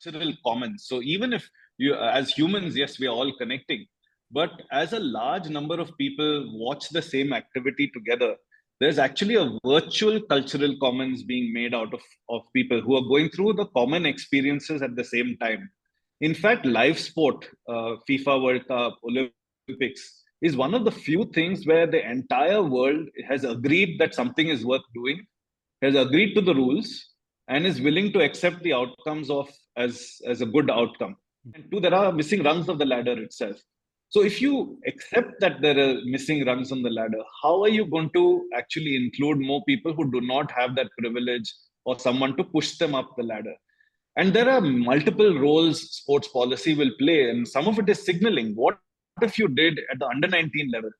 cultural commons. So even if you, as humans, yes, we are all connecting, but as a large number of people watch the same activity together, there's actually a virtual cultural commons being made out of people who are going through the common experiences at the same time. In fact, live sport, FIFA World Cup, Olympics, is one of the few things where the entire world has agreed that something is worth doing, has agreed to the rules, and is willing to accept the outcomes of as a good outcome. And two, there are missing rungs of the ladder itself. So if you accept that there are missing rungs on the ladder, how are you going to actually include more people who do not have that privilege or someone to push them up the ladder? And there are multiple roles sports policy will play, and some of it is signaling. What if you did at the under 19 level,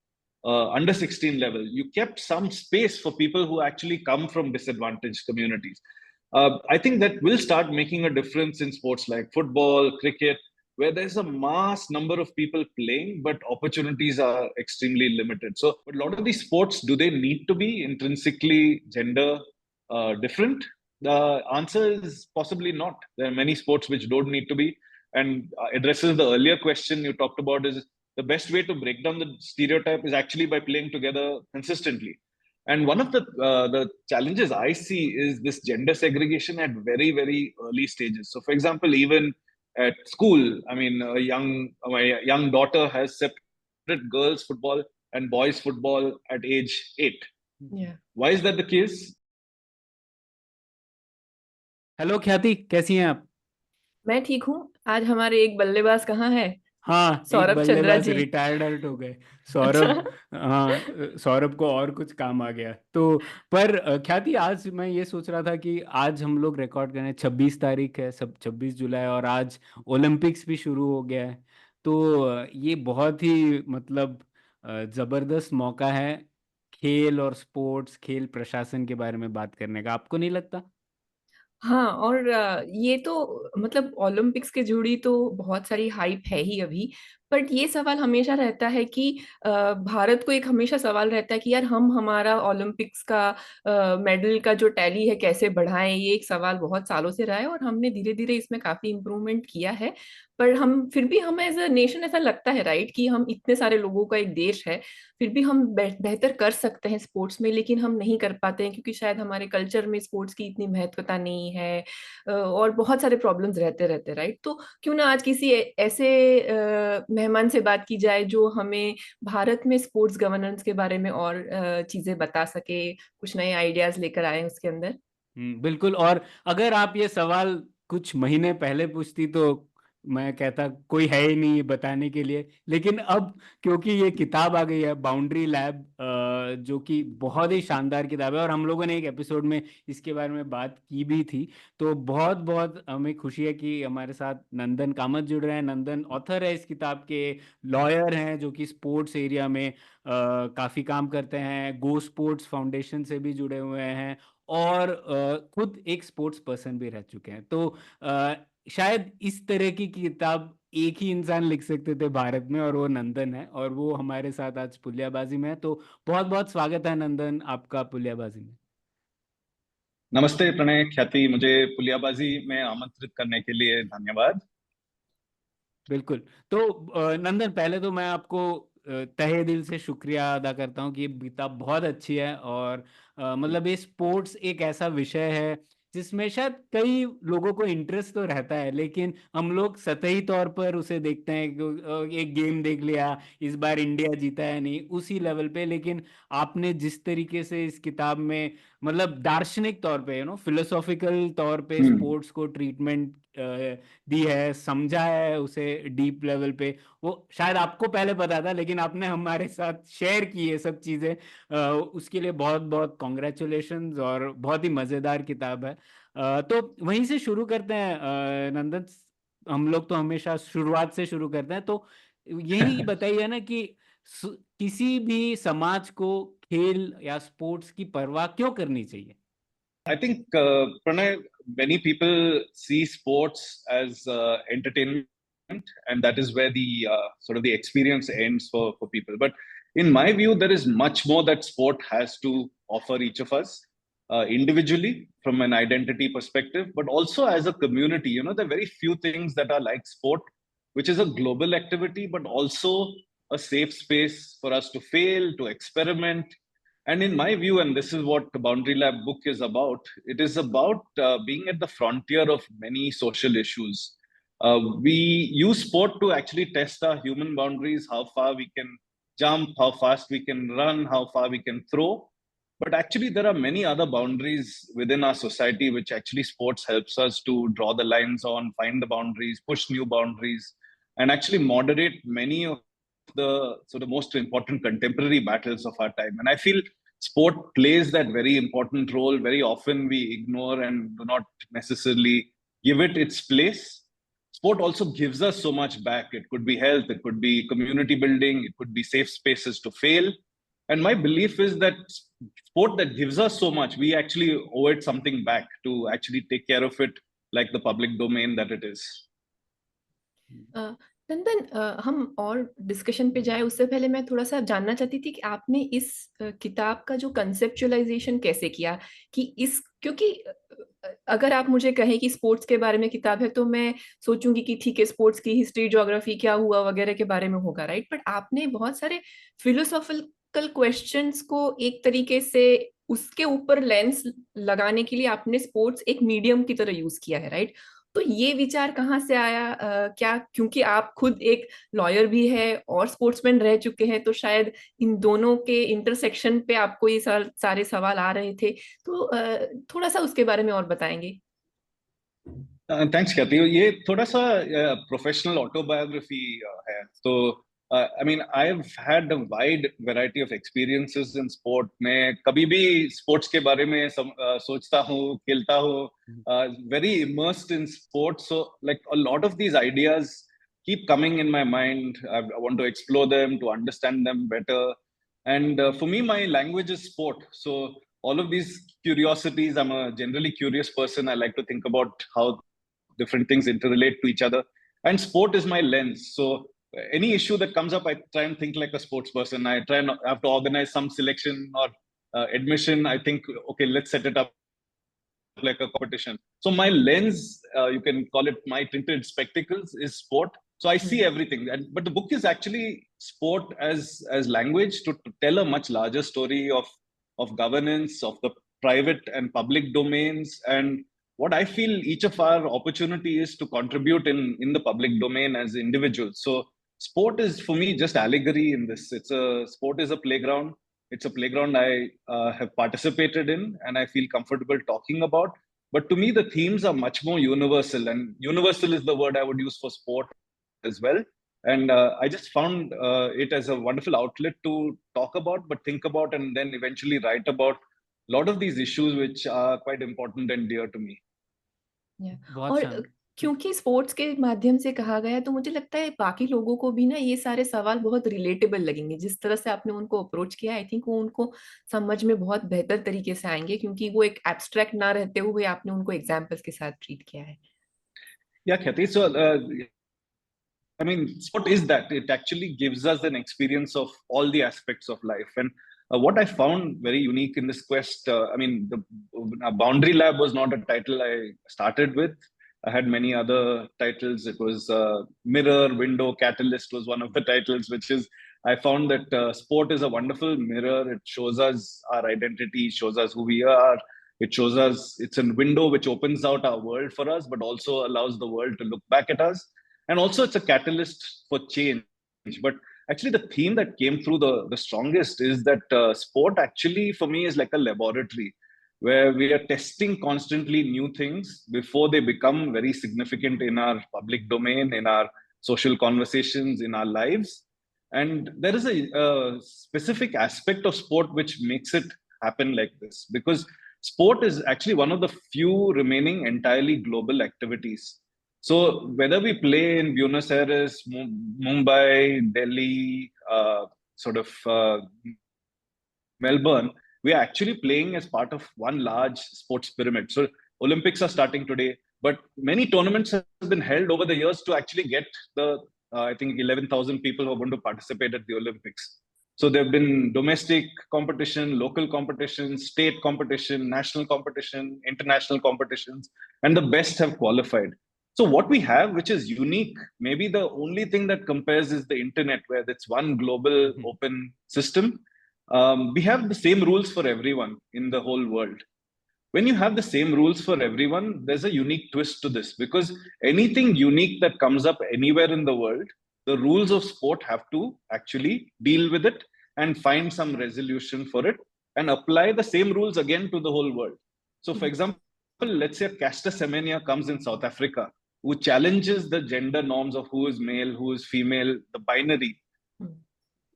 under 16 level, you kept some space for people who actually come from disadvantaged communities? I think that will start making a difference in sports like football, cricket, where there's a mass number of people playing, but opportunities are extremely limited. So, a lot of these sports, do they need to be intrinsically gender different? The answer is possibly not. There are many sports which don't need to be, and addresses the earlier question you talked about. Is the best way to break down the stereotype is actually by playing together consistently. And one of the challenges I see is this gender segregation at very very early stages. So, for example, even at school, I mean, my young daughter has separate girls football and boys football at age 8. Yeah. Why is that the case? Hello ख्याति, कैसी हैं आप? मैं ठीक हूँ। आज हमारे एक बल्लेबाज कहाँ है? हाँ, एक सौरभ चंद्रा बल्लेबाज जी। रिटायर्ड आउट हो गए। सौरभ, हाँ, सौरभ को और कुछ काम आ गया। तो पर ख्याति, आज मैं ये सोच रहा था कि आज हम लोग रिकॉर्ड कर रहे हैं, 26 तारीख है, सब 26 जुलाई, और आज ओलंपिक्स भी शुरू हो गया है। तो ये बहुत ही मतलब जबरदस्त मौका है खेल और स्पोर्ट्स, खेल प्रशासन के बारे में बात करने का, आपको नहीं लगता? हाँ, और ये तो मतलब ओलंपिक्स के जुड़ी तो बहुत सारी हाइप है ही अभी। बट ये सवाल हमेशा रहता है कि भारत को एक हमेशा सवाल रहता है कि यार हम हमारा ओलंपिक्स का मेडल का जो टैली है कैसे बढ़ाएं। ये एक सवाल बहुत सालों से रहा है और हमने धीरे धीरे इसमें काफी इम्प्रूवमेंट किया है। पर हम फिर भी हमें एज अ नेशन ऐसा लगता है, राइट, कि हम इतने सारे लोगों का एक देश है, फिर भी हम बेहतर कर सकते हैं स्पोर्ट्स में, लेकिन हम नहीं कर पाते हैं क्योंकि शायद हमारे कल्चर में स्पोर्ट्स की इतनी महत्वता नहीं है और बहुत सारे प्रॉब्लम्स रहते रहते, राइट। तो क्यों ना आज किसी ऐसे मेहमान से बात की जाए जो हमें भारत में स्पोर्ट्स गवर्नेंस के बारे में और चीजें बता सके, कुछ नए आइडियाज लेकर आए उसके अंदर। बिल्कुल। और अगर आप ये सवाल कुछ महीने पहले पूछती तो मैं कहता कोई है ही नहीं बताने के लिए, लेकिन अब क्योंकि ये किताब आ गई है बाउंड्री लैब, जो कि बहुत ही शानदार किताब है, और हम लोगों ने एक एपिसोड में इसके बारे में बात की भी थी, तो बहुत बहुत हमें खुशी है कि हमारे साथ नंदन कामत जुड़ रहे हैं। नंदन ऑथर है इस किताब के, लॉयर हैं जो कि स्पोर्ट्स एरिया में काफ़ी काम करते हैं, गो स्पोर्ट्स फाउंडेशन से भी जुड़े हुए हैं, और खुद एक स्पोर्ट्स पर्सन भी रह चुके हैं। तो शायद इस तरह की किताब एक ही इंसान लिख सकते थे भारत में, और वो नंदन है, और वो हमारे साथ आज पुलियाबाजी में है। तो बहुत बहुत स्वागत है नंदन आपका पुलियाबाजी में। नमस्ते प्रणय, ख्याति, मुझे पुलियाबाजी में आमंत्रित करने के लिए धन्यवाद। बिल्कुल। तो नंदन, पहले तो मैं आपको तहे दिल से शुक्रिया अदा करता हूँ कि ये किताब बहुत अच्छी है, और मतलब ये स्पोर्ट्स एक ऐसा विषय है जिसमें शायद कई लोगों को इंटरेस्ट तो रहता है, लेकिन हम लोग सतही तौर पर उसे देखते हैं कि एक गेम देख लिया, इस बार इंडिया जीता है नहीं, उसी लेवल पे। लेकिन आपने जिस तरीके से इस किताब में मतलब दार्शनिक तौर पे, फिलोसॉफिकल तौर पे स्पोर्ट्स को ट्रीटमेंट दी है, समझा है उसे डीप लेवल पे, वो शायद आपको पहले पता था लेकिन आपने हमारे साथ शेयर की है सब चीज़ें, उसके लिए बहुत बहुत कॉन्ग्रेचुलेशंस, और बहुत ही मज़ेदार किताब है। तो वहीं से शुरू करते हैं नंदन। हम लोग तो हमेशा शुरुआत से शुरू करते हैं, तो यही बताइए ना कि किसी भी समाज को खेल या स्पोर्ट्स की परवाह क्यों करनी चाहिए? I think, Pranay, many people see sports as entertainment, and that is where the sort of the experience ends for people. But in my view, there is much more that sport has to offer each of us. individually from an identity perspective, but also as a community. You know, there are very few things that are like sport, which is a global activity, but also a safe space for us to fail, to experiment. And in my view, and this is what the Boundary Lab book is about, it is about being at the frontier of many social issues. We use sport to actually test our human boundaries, how far we can jump, how fast we can run, how far we can throw. But actually, there are many other boundaries within our society, which actually sports helps us to draw the lines on, find the boundaries, push new boundaries, and actually moderate many of the sort of most important contemporary battles of our time. And I feel sport plays that very important role. Very often we ignore and do not necessarily give it its place. Sport also gives us so much back. It could be health, it could be community building, it could be safe spaces to fail. And my belief is that sport that gives us so much, we actually owe it something back to actually take care of it like the public domain that it is. नंदन, हम और discussion पे जाए उससे पहले मैं थोड़ा सा जानना चाहती थी कि आपने इस किताब का जो कंसेप्चुअलाइजेशन कैसे किया, कि इस, क्योंकि अगर आप मुझे कहें कि स्पोर्ट्स के बारे में किताब है तो मैं सोचूंगी कि ठीक है, स्पोर्ट्स की हिस्ट्री, ज्योग्राफी क्या हुआ वगैरह के बारे में होगा, राइट? बट आपने बहुत सारे फिलोसॉफिकल क्वेश्चंस को एक तरीके से उसके ऊपर लेंस लगाने के लिए आपने स्पोर्ट्स एक मीडियम की तरह यूज किया है, राइट? तो ये विचार कहाँ से आया? क्या क्योंकि आप खुद एक लॉयर भी है और स्पोर्ट्समैन रह चुके हैं, तो शायद इन दोनों के इंटरसेक्शन पे आपको ये सारे सवाल आ रहे थे, तो थोड़ा सा उसके बारे में और बताएंगे? थैंक्स ख्याति। ये थोड़ा सा प्रोफेशनल ऑटोबायोग्राफी है। तो I mean, I've had a wide variety of experiences in sport. मैं कभी भी स्पोर्ट्स के बारे में सोचता हूँ, खेलता हूँ, very immersed in sports. So like a lot of these ideas keep coming in my mind. I want to explore them, to understand them better. And for me, my language is sport. So all of these curiosities, I'm a generally curious person. I like to think about how different things interrelate to each other. And sport is my lens. So any issue that comes up, I try and think like a sports person. I try and have to organize some selection or admission. I think, okay, let's set it up like a competition. So my lens, you can call it my tinted spectacles, is sport. So I see everything. But the book is actually sport as language to tell a much larger story of governance, of the private and public domains, and what I feel each of our opportunity is to contribute in the public domain as individuals. So sport is for me just allegory in this. Sport is a playground. It's a playground I have participated in and I feel comfortable talking about. But to me, the themes are much more universal, and universal is the word I would use for sport as well. And I just found it as a wonderful outlet to talk about, but think about, and then eventually write about a lot of these issues which are quite important and dear to me. और क्योंकि sports के माध्यम से कहा गया, तो मुझे लगता है बाकी लोगों को भी ना ये सारे सवाल बहुत रिलेटेबल लगेंगे। जिस तरह से आपने उनको अप्रोच किया, आई थिंक वो उनको समझ में बहुत बेहतर तरीके से आएंगे, क्योंकि वो एक एब्स्ट्रैक्ट ना रहते हुए आपने उनको एग्जांपल्स के साथ ट्रीट किया है। Yeah, Khyati. So, I mean, sport is that. It actually gives us an experience of all the aspects of life. And what I found very unique in this quest, I mean, the Boundary Lab was not a title I started with. I had many other titles. It was Mirror, Window, Catalyst was one of the titles, which is, I found that sport is a wonderful mirror. It shows us our identity, shows us who we are. It shows us, it's a window which opens out our world for us, but also allows the world to look back at us. And also it's a catalyst for change. But actually the theme that came through the strongest is that sport actually for me is like a laboratory where we are testing constantly new things before they become very significant in our public domain, in our social conversations, in our lives. And there is a specific aspect of sport which makes it happen like this, because sport is actually one of the few remaining entirely global activities. So whether we play in Buenos Aires, Mumbai, Delhi, Melbourne, we are actually playing as part of one large sports pyramid. So Olympics are starting today, but many tournaments have been held over the years to actually get the, I think 11,000 people who are going to participate at the Olympics. So there have been domestic competition, local competition, state competition, national competition, international competitions, and the best have qualified. So what we have, which is unique, maybe the only thing that compares is the internet, where it's one global open system. We have the same rules for everyone in the whole world. When you have the same rules for everyone, there's a unique twist to this, because anything unique that comes up anywhere in the world, the rules of sport have to actually deal with it and find some resolution for it and apply the same rules again to the whole world. So, for example, let's say Caster Semenya comes in South Africa, who challenges the gender norms of who is male, who is female, the binary.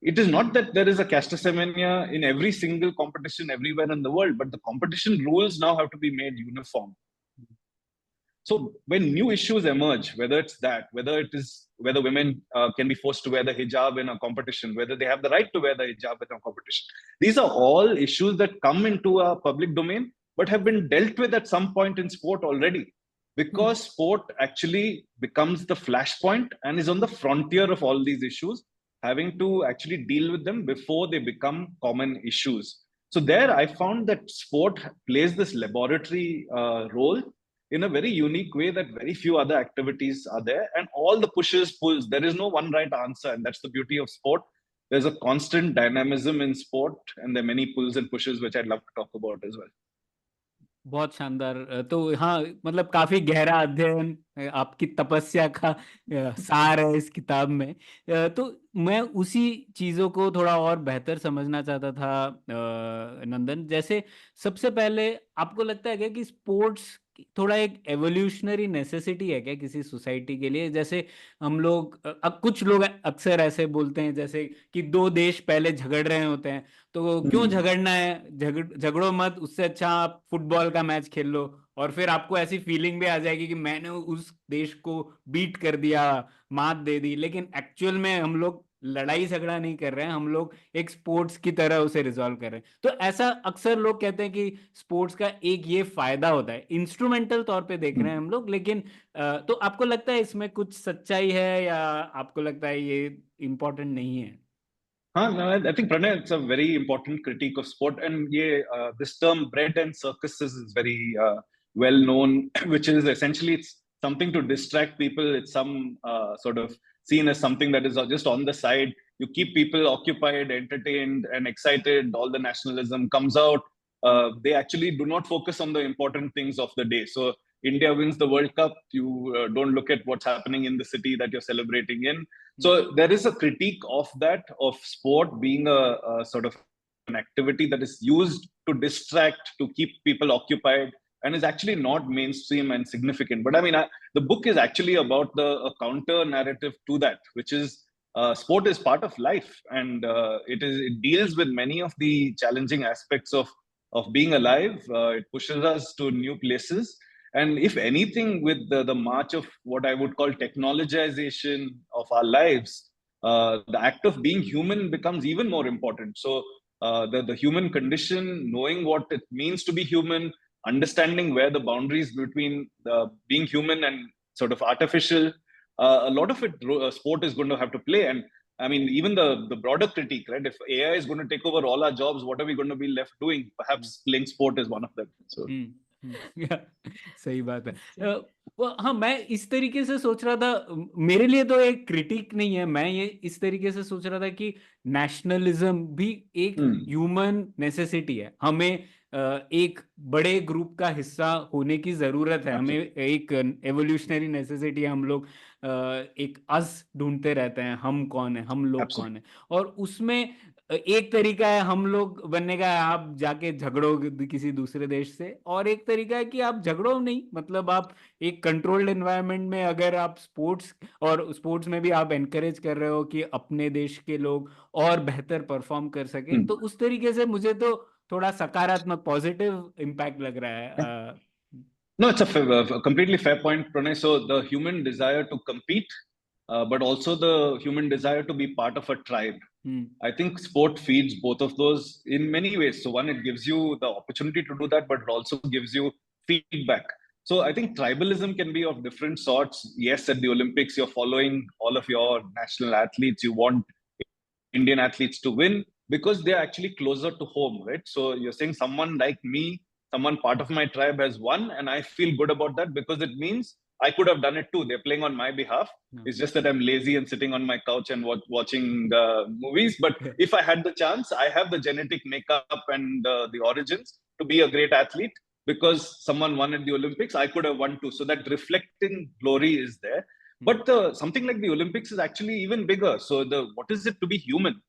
It is not that there is a Caster Semenya in every single competition everywhere in the world, but the competition rules now have to be made uniform. So when new issues emerge, whether it's that, whether women can be forced to wear the hijab in a competition, whether they have the right to wear the hijab in a competition, these are all issues that come into our public domain, but have been dealt with at some point in sport already. Because sport actually becomes the flashpoint and is on the frontier of all these issues, having to actually deal with them before they become common issues. So there I found that sport plays this laboratory role in a very unique way that very few other activities are there, and all the pushes, pulls, there is no one right answer, and that's the beauty of sport. There's a constant dynamism in sport, and there are many pulls and pushes, which I'd love to talk about as well. बहुत शानदार। तो हाँ, मतलब काफी गहरा अध्ययन आपकी तपस्या का सार है इस किताब में। तो मैं उसी चीजों को थोड़ा और बेहतर समझना चाहता था नंदन। जैसे सबसे पहले आपको लगता है क्या कि स्पोर्ट्स थोड़ा एक एवोल्यूशनरी नेसेसिटी है क्या किसी सोसाइटी के लिए? जैसे हम लोग कुछ लोग अक्सर ऐसे बोलते हैं जैसे कि दो देश पहले झगड़ रहे होते हैं, तो क्यों झगड़ना है, झगड़ो मत, उससे अच्छा आप फुटबॉल का मैच खेल लो, और फिर आपको ऐसी फीलिंग भी आ जाएगी कि मैंने उस देश को बीट कर दिया, मात दे दी। लेकिन एक्चुअल में हम लोग लड़ाई झगड़ा नहीं कर रहे हैं, हम लोग एक स्पोर्ट्स की तरह उसे रिजॉल्व कर रहे हैं। तो ऐसा अक्सर लोग कहते हैं कि स्पोर्ट्स का एक ये फायदा होता है, इंस्ट्रूमेंटल तौर पे देख रहे हैं हम लोग, लेकिन तो आपको लगता है इसमें कुछ सच्चाई है, या आपको लगता है ये इम्पोर्टेंट नहीं है? No, I think Pranay, it's a very important critique of sport, and this term "bread and circuses" is very well known, which is essentially it's something to distract people. It's some sort of seen as something that is just on the side. You keep people occupied, entertained, and excited. All the nationalism comes out. They actually do not focus on the important things of the day. So India wins the World Cup, you don't look at what's happening in the city that you're celebrating in. So there is a critique of that, of sport being a sort of an activity that is used to distract, to keep people occupied, and is actually not mainstream and significant. But I mean, the book is actually about a counter narrative to that, which is sport is part of life, and it deals with many of the challenging aspects of being alive. It pushes us to new places. And if anything, with the march of what I would call technologization of our lives, the act of being human becomes even more important. So the human condition, knowing what it means to be human, understanding where the boundaries between being human and sort of artificial, a lot of it, sport is going to have to play. And I mean, even the broader critique, right? If AI is going to take over all our jobs, what are we going to be left doing? Perhaps playing sport is one of them. So. सही बात है। हाँ, मैं इस तरीके से सोच रहा था, मेरे लिए तो एक क्रिटिक नहीं है, मैं ये इस तरीके से सोच रहा था कि नेशनलिज्म भी एक ह्यूमन नेसेसिटी है। हमें एक बड़े ग्रुप का हिस्सा होने की जरूरत है, हमें एक एवोल्यूशनरी नेसेसिटी है। हम लोग एक अस ढूंढते रहते हैं, हम कौन है, हम लोग कौन है, और उसमें एक तरीका है हम लोग बनने का, आप जाके झगड़ो किसी दूसरे देश से, और एक तरीका है कि आप झगड़ो नहीं, मतलब आप एक कंट्रोल्ड एनवायरनमेंट में, अगर आप स्पोर्ट्स में भी आप एनकरेज कर रहे हो कि अपने देश के लोग और बेहतर परफॉर्म कर सके, तो उस तरीके से मुझे तो थोड़ा सकारात्मक पॉजिटिव इम्पैक्ट लग रहा है। No, it's a completely fair point, Pranay. So the human desire to compete, but also the human desire to be part of a tribe. I think sport feeds both of those in many ways. So one, it gives you the opportunity to do that, but it also gives you feedback. So I think tribalism can be of different sorts. Yes, at the Olympics, you're following all of your national athletes. You want Indian athletes to win. because they're actually closer to home, right? So you're saying someone like me, someone part of my tribe has won, and I feel good about that because it means I could have done it too. They're playing on my behalf. It's just that I'm lazy and sitting on my couch and watching movies. But if I had the chance, I have the genetic makeup and the origins to be a great athlete because someone won at the Olympics. I could have won too. So that reflecting glory is there. But something like the Olympics is actually even bigger. So what is it to be human?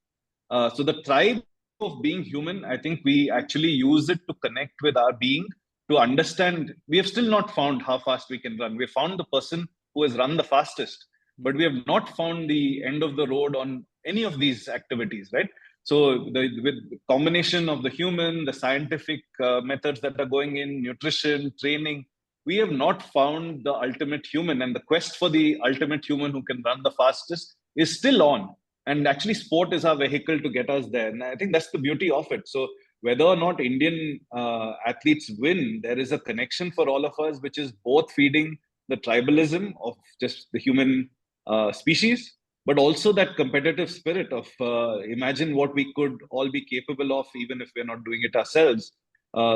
So the tribe of being human, I think we actually use it to connect with our being, to understand. We have still not found how fast we can run. We found the person who has run the fastest, but we have not found the end of the road on any of these activities, right? So with the combination of the human, the scientific methods that are going in, nutrition, training, we have not found the ultimate human. And the quest for the ultimate human who can run the fastest is still on, and actually sport is our vehicle to get us there, and I think that's the beauty of it. So whether or not Indian athletes win, there is a connection for all of us, which is both feeding the tribalism of just the human species, but also that competitive spirit of imagine what we could all be capable of even if we're not doing it ourselves.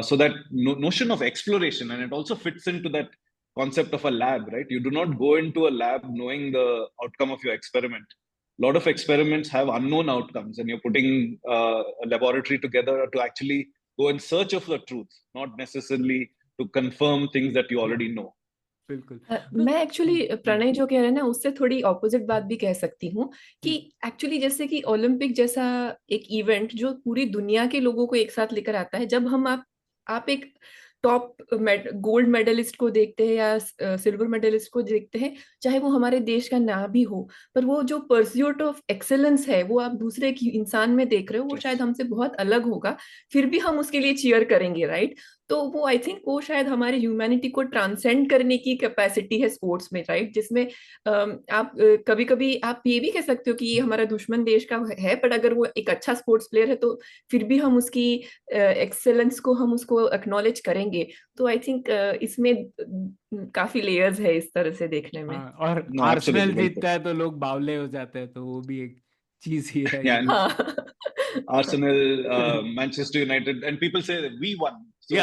So that notion of exploration, and it also fits into that concept of a lab, right? You do not go into a lab knowing the outcome of your experiment. A lot of experiments have unknown outcomes, and you're putting a laboratory together to actually go in search of the truth, not necessarily to confirm things that you already know. बिल्कुल मैं actually Pranay जो कह रहे हैं ना उससे थोड़ी opposite बात भी कह सकती हूँ कि एक्चुअली जैसे कि ओलंपिक जैसा एक इवेंट जो पूरी दुनिया के लोगों को एक साथ लेकर आता है, जब हम आप एक टॉप गोल्ड मेडलिस्ट को देखते हैं या सिल्वर मेडलिस्ट को देखते हैं, चाहे वो हमारे देश का ना भी हो, पर वो जो परस्यूट ऑफ एक्सेलेंस है वो आप दूसरे की इंसान में देख रहे हो, वो शायद हमसे बहुत अलग होगा, फिर भी हम उसके लिए चीयर करेंगे, राइट? तो वो आई थिंक वो शायद हमारी ह्यूमैनिटी को ट्रांसेंड करने की कैपेसिटी है स्पोर्ट्स में, राइट? जिसमें आप कभी कभी आप ये भी कह सकते हो कि ये हमारा दुश्मन देश का है, बट अगर वो एक अच्छा स्पोर्ट्स प्लेयर है तो फिर भी हम उसकी एक्सेलेंस को हम उसको एक्नॉलेज करेंगे। तो आई थिंक इसमें काफी लेयर्स है इस तरह से देखने में। और No, आर्सेनल absolutely, जीतता है तो लोग बावले हो जाते हैं, तो वो भी एक चीज ही है yeah. हाँ Arsenal, Manchester United, and people say that we won. So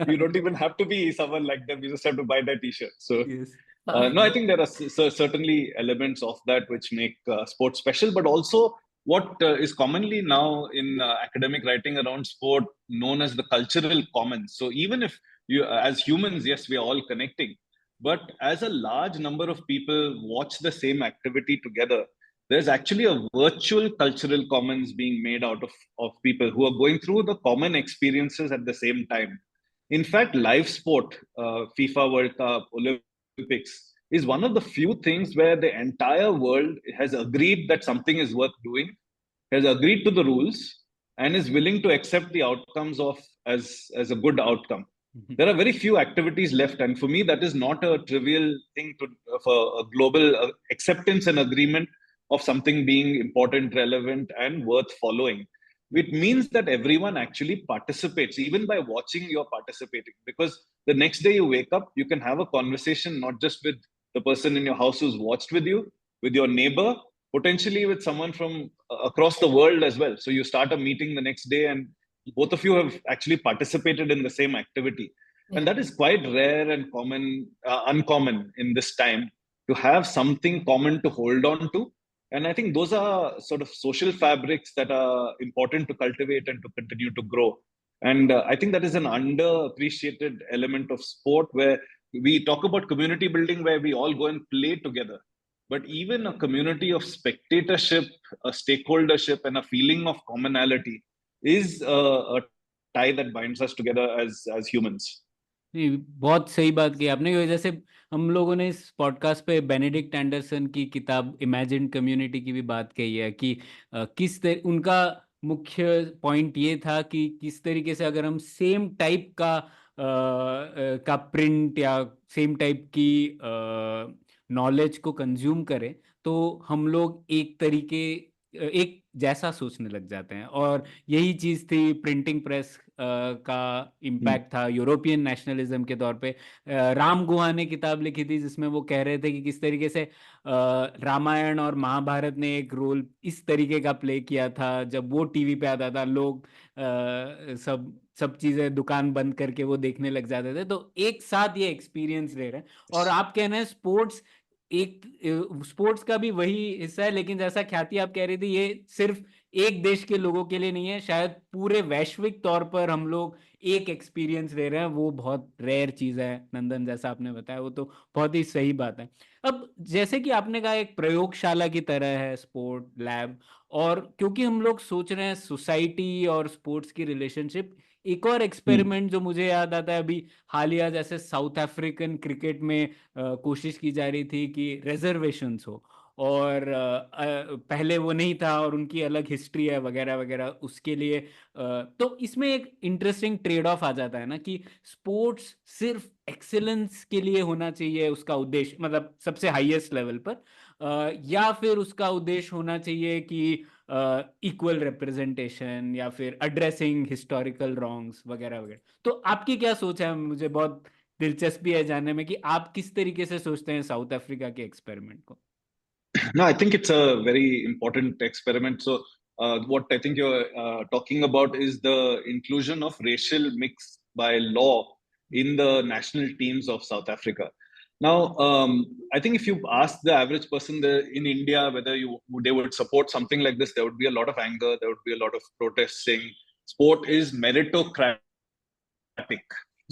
you don't even have to be someone like them. You just have to buy that T-shirt. So Yes. no, I think there are certainly elements of that which make sport special, but also what is commonly now in academic writing around sport known as the cultural commons. So even if you, as humans, yes, we are all connecting, but as a large number of people watch the same activity together, there's actually a virtual cultural commons being made out of people who are going through the common experiences at the same time. In fact, live sport, FIFA World Cup, Olympics, is one of the few things where the entire world has agreed that something is worth doing, has agreed to the rules, and is willing to accept the outcomes of as a good outcome. There are very few activities left, and for me, that is not a trivial thing to for a global acceptance and agreement of something being important, relevant, and worth following. It means that everyone actually participates, even by watching, you're participating. Because the next day you wake up, you can have a conversation not just with the person in your house who's watched with you, with your neighbor, potentially with someone from across the world as well. So you start a meeting the next day, and both of you have actually participated in the same activity. And that is quite rare and uncommon in this time, to have something common to hold on to. And I think those are sort of social fabrics that are important to cultivate and to continue to grow. And I think that is an underappreciated element of sport, where we talk about community building, where we all go and play together. But even a community of spectatorship, a stakeholdership, and a feeling of commonality is a tie that binds us together as humans. नहीं, बहुत सही बात की आपने, कि जैसे हम लोगों ने इस पॉडकास्ट पे बेनेडिक्ट एंडरसन की किताब इमेजिन कम्युनिटी की भी बात कही है कि उनका मुख्य पॉइंट ये था कि किस तरीके से अगर हम सेम टाइप का प्रिंट या सेम टाइप की नॉलेज को कंज्यूम करें, तो हम लोग एक तरीके एक जैसा सोचने लग जाते हैं। और यही चीज थी प्रिंटिंग प्रेस का इम्पैक्ट था यूरोपियन नेशनलिज्म के तौर पे। राम गुहा ने किताब लिखी थी जिसमें वो कह रहे थे कि किस तरीके से रामायण और महाभारत ने एक रोल इस तरीके का प्ले किया था। जब वो टीवी पे आता था, लोग सब सब चीजें दुकान बंद करके वो देखने लग जाते थे। तो एक साथ ये एक्सपीरियंस ले रहे हैं। और आप कह रहे हैं स्पोर्ट्स एक, स्पोर्ट्स का भी वही हिस्सा है, लेकिन जैसा ख्याति आप कह रही थी, ये सिर्फ एक देश के लोगों के लिए नहीं है, शायद पूरे वैश्विक तौर पर हम लोग एक एक्सपीरियंस ले रहे हैं। वो बहुत रेयर चीज है नंदन, जैसा आपने बताया, वो तो बहुत ही सही बात है। अब जैसे कि आपने कहा एक प्रयोगशाला की तरह है स्पोर्ट लैब, और क्योंकि हम लोग सोच रहे हैं सोसाइटी और स्पोर्ट्स की रिलेशनशिप, एक और एक्सपेरिमेंट जो मुझे याद आता है अभी हालिया, जैसे साउथ अफ्रीकन क्रिकेट में कोशिश की जा रही थी कि रिजर्वेशंस हो, और पहले वो नहीं था और उनकी अलग हिस्ट्री है वगैरह वगैरह उसके लिए। तो इसमें एक इंटरेस्टिंग ट्रेड ऑफ आ जाता है ना कि स्पोर्ट्स सिर्फ एक्सेलेंस के लिए होना चाहिए उसका उद्देश्य, मतलब सबसे हाईएस्ट लेवल पर, या फिर उसका उद्देश्य होना चाहिए कि इक्वल रिप्रेजेंटेशन या फिर एड्रेसिंग हिस्टोरिकल रॉन्ग्स वगैरह वगैरह। तो आपकी क्या सोच है? मुझे बहुत दिलचस्पी है जानने में कि आप किस तरीके से सोचते हैं साउथ अफ्रीका के एक्सपेरिमेंट को। No, I think it's a very important experiment. So, what I think you're talking about is the inclusion of racial mix by law in the national teams of South Africa. Now, I think if you ask the average person in India whether they would support something like this, there would be a lot of anger, there would be a lot of protest saying sport is meritocratic.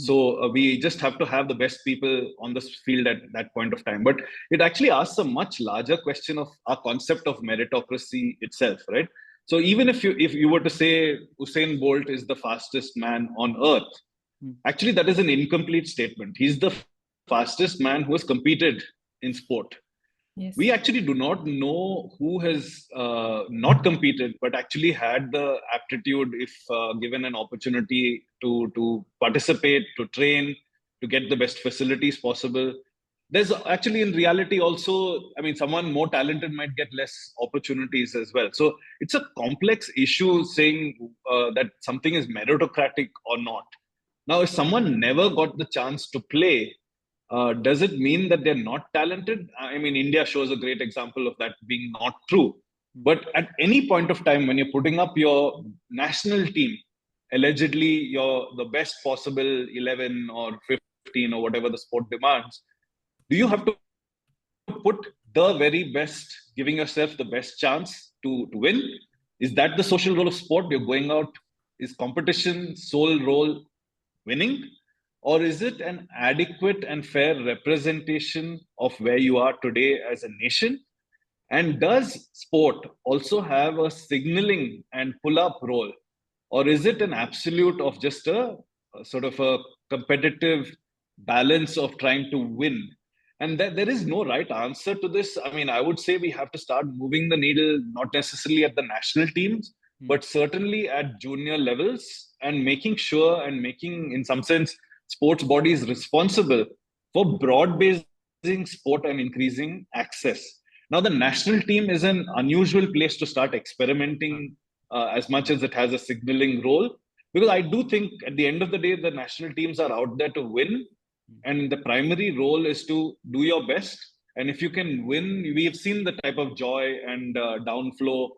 So we just have to have the best people on this field at that point of time. But it actually asks a much larger question of our concept of meritocracy itself, right? So even if you were to say Usain Bolt is the fastest man on earth, actually that is an incomplete statement. He's the fastest man who has competed in sport. Yes. We actually do not know who has not competed, but actually had the aptitude, if given an opportunity to participate, to train, to get the best facilities possible. There's actually, in reality, also, I mean, someone more talented might get less opportunities as well. So it's a complex issue saying that something is meritocratic or not. Now, if someone never got the chance to play, does it mean that they're not talented? I mean, India shows a great example of that being not true. But at any point of time, when you're putting up your national team, allegedly you're the best possible 11 or 15 or whatever the sport demands, do you have to put the very best, giving yourself the best chance to win? Is that the social role of sport? You're going out, is competition sole role winning? Or is it an adequate and fair representation of where you are today as a nation? And does sport also have a signaling and pull up role? Or is it an absolute of just a sort of a competitive balance of trying to win? And there is no right answer to this. I mean, I would say we have to start moving the needle, not necessarily at the national teams, but certainly at junior levels, and making sure and making, in some sense, sports bodies responsible for broad-basing sport and increasing access. Now, the national team is an unusual place to start experimenting as much as it has a signaling role. Because I do think at the end of the day, the national teams are out there to win. And the primary role is to do your best. And if you can win, we have seen the type of joy and downflow,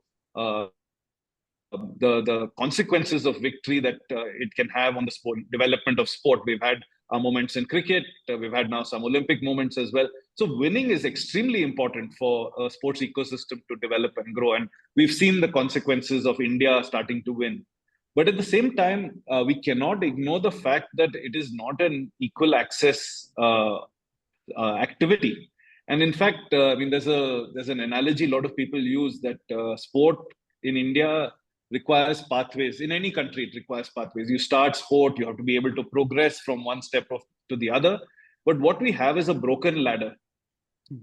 the consequences of victory that it can have on the sport development of sport. We've had our moments in cricket. We've had now some Olympic moments as well. So winning is extremely important for a sports ecosystem to develop and grow. And we've seen the consequences of India starting to win. But at the same time, we cannot ignore the fact that it is not an equal access activity. And in fact, I mean, there's an analogy a lot of people use that sport in India requires pathways. In any country, it requires pathways. You start sport, you have to be able to progress from one step to the other. But what we have is a broken ladder.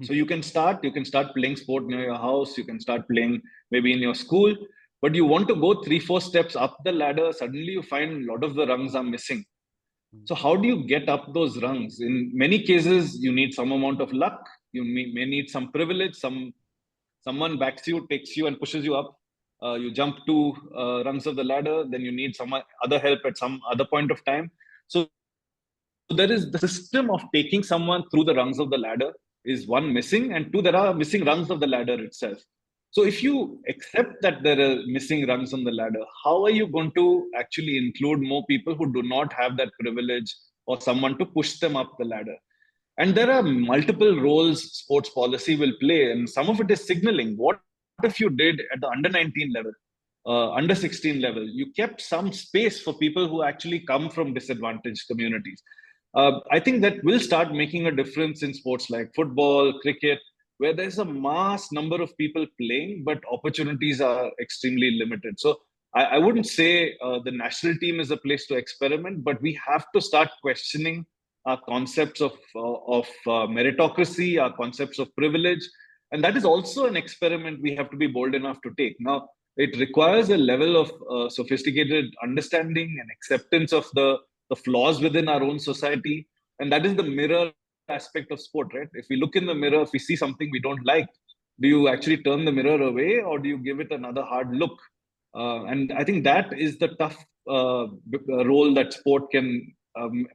So you can start playing sport near your house, you can start playing maybe in your school, but you want to go 3-4 steps up the ladder, suddenly you find a lot of the rungs are missing. So how do you get up those rungs? In many cases, you need some amount of luck, you may need some privilege, some someone backs you, takes you and pushes you up. You jump 2 rungs of the ladder, then you need some other help at some other point of time. So there is the system of taking someone through the rungs of the ladder is one missing, and two, there are missing rungs of the ladder itself. So if you accept that there are missing rungs on the ladder, how are you going to actually include more people who do not have that privilege or someone to push them up the ladder? And there are multiple roles sports policy will play, and some of it is signaling. What if you did at the under 19 level, under 16 level, you kept some space for people who actually come from disadvantaged communities? I think that will start making a difference in sports like football, cricket, where there's a mass number of people playing, but opportunities are extremely limited. So I wouldn't say the national team is a place to experiment, but we have to start questioning our concepts of meritocracy, our concepts of privilege. And that is also an experiment we have to be bold enough to take. Now, it requires a level of sophisticated understanding and acceptance of the flaws within our own society. And that is the mirror aspect of sport, right? If we look in the mirror, if we see something we don't like, do you actually turn the mirror away or do you give it another hard look? And I think that is the tough role that sport can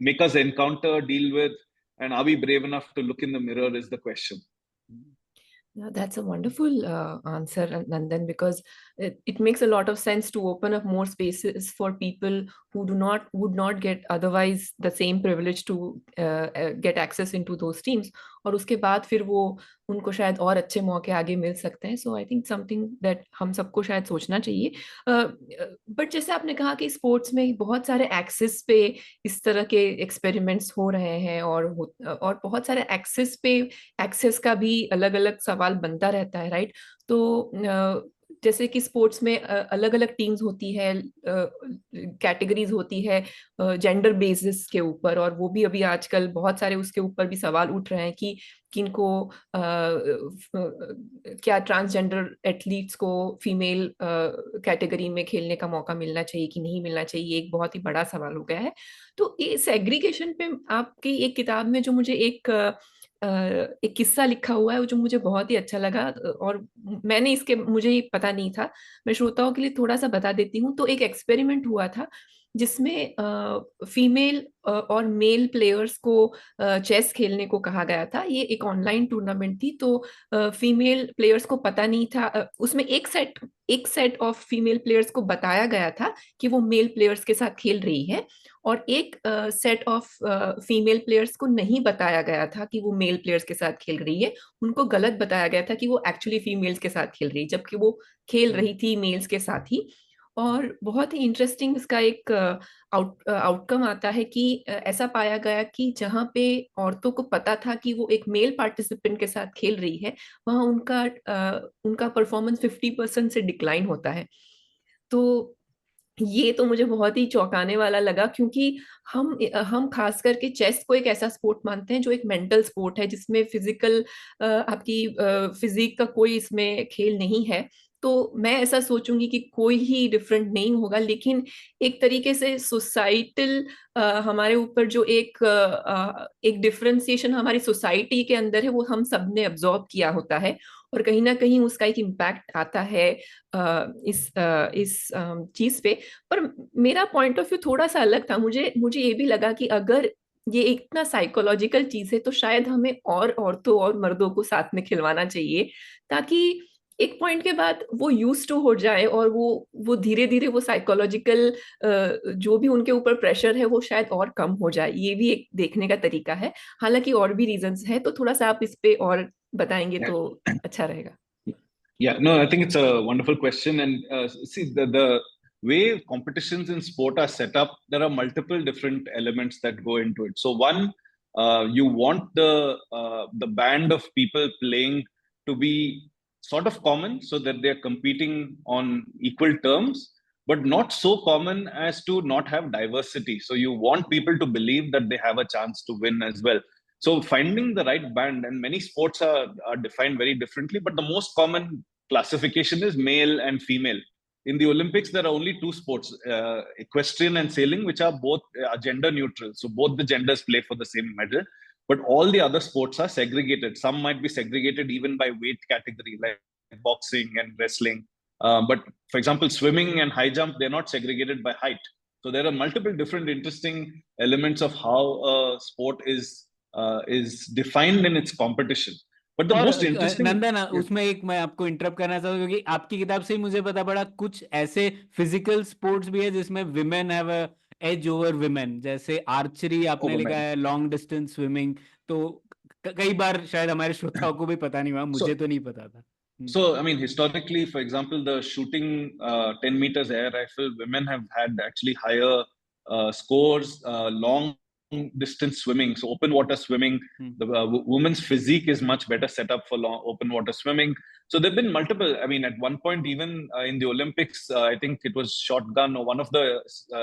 make us encounter, deal with. And are we brave enough to look in the mirror is the question. Yeah, that's a wonderful answer, Nandan, because it makes a lot of sense to open up more spaces for people who would not get otherwise the same privilege to get access into those teams. और उसके बाद फिर वो उनको शायद और अच्छे मौके आगे मिल सकते हैं. सो आई थिंक समथिंग दैट हम सबको शायद सोचना चाहिए. बट जैसे आपने कहा कि स्पोर्ट्स में बहुत सारे एक्सेस पे इस तरह के एक्सपेरिमेंट्स हो रहे हैं और बहुत सारे एक्सेस पे एक्सेस का भी अलग अलग सवाल बनता रहता है, राइट? तो जैसे कि स्पोर्ट्स में अलग अलग टीम्स होती है, कैटेगरीज होती है जेंडर बेसिस के ऊपर, और वो भी अभी आजकल बहुत सारे उसके ऊपर भी सवाल उठ रहे हैं कि किनको क्या ट्रांसजेंडर एथलीट्स को फीमेल कैटेगरी में खेलने का मौका मिलना चाहिए कि नहीं मिलना चाहिए, एक बहुत ही बड़ा सवाल हो गया है. तो ये सेग्रीगेशन पे आपकी एक किताब में जो मुझे एक किस्सा लिखा हुआ है जो मुझे बहुत ही अच्छा लगा, और मुझे पता नहीं था, मैं श्रोताओं के लिए थोड़ा सा बता देती हूँ. तो एक एक्सपेरिमेंट हुआ था जिसमें फीमेल और मेल प्लेयर्स को चेस खेलने को कहा गया था. ये एक ऑनलाइन टूर्नामेंट थी, तो फीमेल प्लेयर्स को पता नहीं था. उसमें एक सेट ऑफ फीमेल प्लेयर्स को बताया गया था कि वो मेल प्लेयर्स के साथ खेल रही है, और एक सेट ऑफ फीमेल प्लेयर्स को नहीं बताया गया था कि वो मेल प्लेयर्स के साथ खेल रही है. उनको गलत बताया गया था कि वो एक्चुअली फीमेल्स के साथ खेल रही है, जबकि वो खेल रही थी मेल्स के साथ ही. और बहुत ही इंटरेस्टिंग इसका एक आउटकम आता है कि ऐसा पाया गया कि जहाँ पे औरतों को पता था कि वो एक मेल पार्टिसिपेंट के साथ खेल रही है, वहाँ उनका परफॉर्मेंस 50% से डिक्लाइन होता है. तो ये तो मुझे बहुत ही चौंकाने वाला लगा, क्योंकि हम खास करके चेस को एक ऐसा स्पोर्ट मानते हैं जो एक मेंटल स्पोर्ट है, जिसमें फिजिकल आपकी फिजिक का कोई इसमें खेल नहीं है. तो मैं ऐसा सोचूंगी कि कोई ही डिफरेंट नहीं होगा, लेकिन एक तरीके से सोसाइटल हमारे ऊपर जो एक डिफरेंशिएशन हमारी सोसाइटी के अंदर है, वो हम सब ने अब्सॉर्ब किया होता है, और कहीं ना कहीं उसका एक इम्पैक्ट आता है इस चीज पे. पर मेरा पॉइंट ऑफ व्यू थोड़ा सा अलग था. मुझे ये भी लगा कि अगर ये इतना साइकोलॉजिकल चीज है तो शायद हमें और औरतों और मर्दों को साथ में खिलवाना चाहिए, ताकि एक पॉइंट के बाद वो यूज टू हो जाए, और वो धीरे धीरे वो साइकोलॉजिकल जो भी उनके ऊपर प्रेशर है वो शायद और कम हो जाए. ये भी एक देखने का तरीका है. हालांकि और भी रीजंस है, तो थोड़ा सा आप इस पे और बताएंगे तो अच्छा रहेगा. Yeah, no, I think it's a wonderful question. And see, the way competitions in sport are set up, there are multiple different elements that go into it. So one, you want the band of people playing to be sort of common, so that they're competing on equal terms, but not so common as to not have diversity. So you want people to believe that they have a chance to win as well. So finding the right band, and many sports are defined very differently, but the most common classification is male and female. In the Olympics, there are only two sports, equestrian and sailing, which are both gender neutral. So both the genders play for the same medal, but all the other sports are segregated. Some might be segregated even by weight category. Like boxing and wrestling. But for example, swimming and high jump, they're not segregated by height. So there are multiple different interesting elements of how a sport is defined in its competition. But the और most interesting, नंदन, yeah, उसमें एक मैं आपको interrupt करना चाहता हूँ क्योंकि आपकी किताब से ही मुझे पता पड़ा कुछ ऐसे फिजिकल स्पोर्ट्स भी है जिसमें women have a edge over women, जैसे आर्चरी आपने over लिखा men. है, लॉन्ग डिस्टेंस स्विमिंग। तो कई बार शायद हमारे श्रोताओं को भी पता नहीं हुआ, मुझे So तो नहीं पता था। So, I mean, historically, for example, the shooting 10 meters air rifle, women have had actually higher scores, long distance swimming. So, open water swimming, the women's physique is much better set up for long, open water swimming. So, there have been multiple. I mean, at one point, even in the Olympics, I think it was shotgun or one of the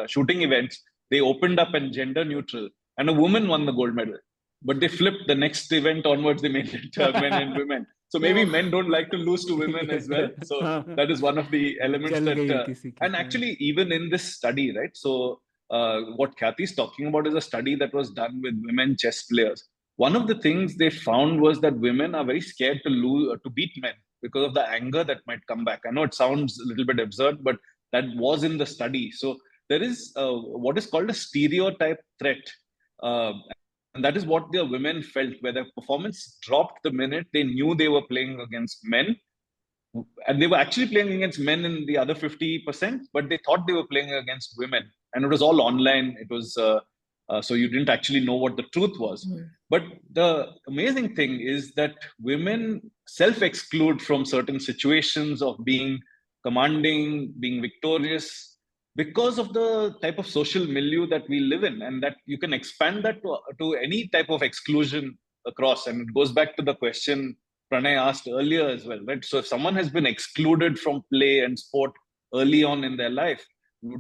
shooting events, they opened up and gender neutral, and a woman won the gold medal. But they flipped the next event onwards, they made it men and women. So maybe तो men don't like to lose to women as well. So that is one of the elements चल that, गई किसी की, and actually even in this study, right? So what Kathy is talking about is a study that was done with women chess players. One of the things they found was that women are very scared to lose, to beat men because of the anger that might come back. I know it sounds a little bit absurd, but that was in the study. So there is what is called a stereotype threat. And that is what the women felt, where their performance dropped the minute they knew they were playing against men. And they were actually playing against men in the other 50%, but they thought they were playing against women. And it was all online. It was, so you didn't actually know what the truth was. But the amazing thing is that women self exclude from certain situations of being commanding, being victorious, because of the type of social milieu that we live in, and that you can expand that to any type of exclusion across. And it goes back to the question Pranay asked earlier as well, right? So if someone has been excluded from play and sport early on in their life,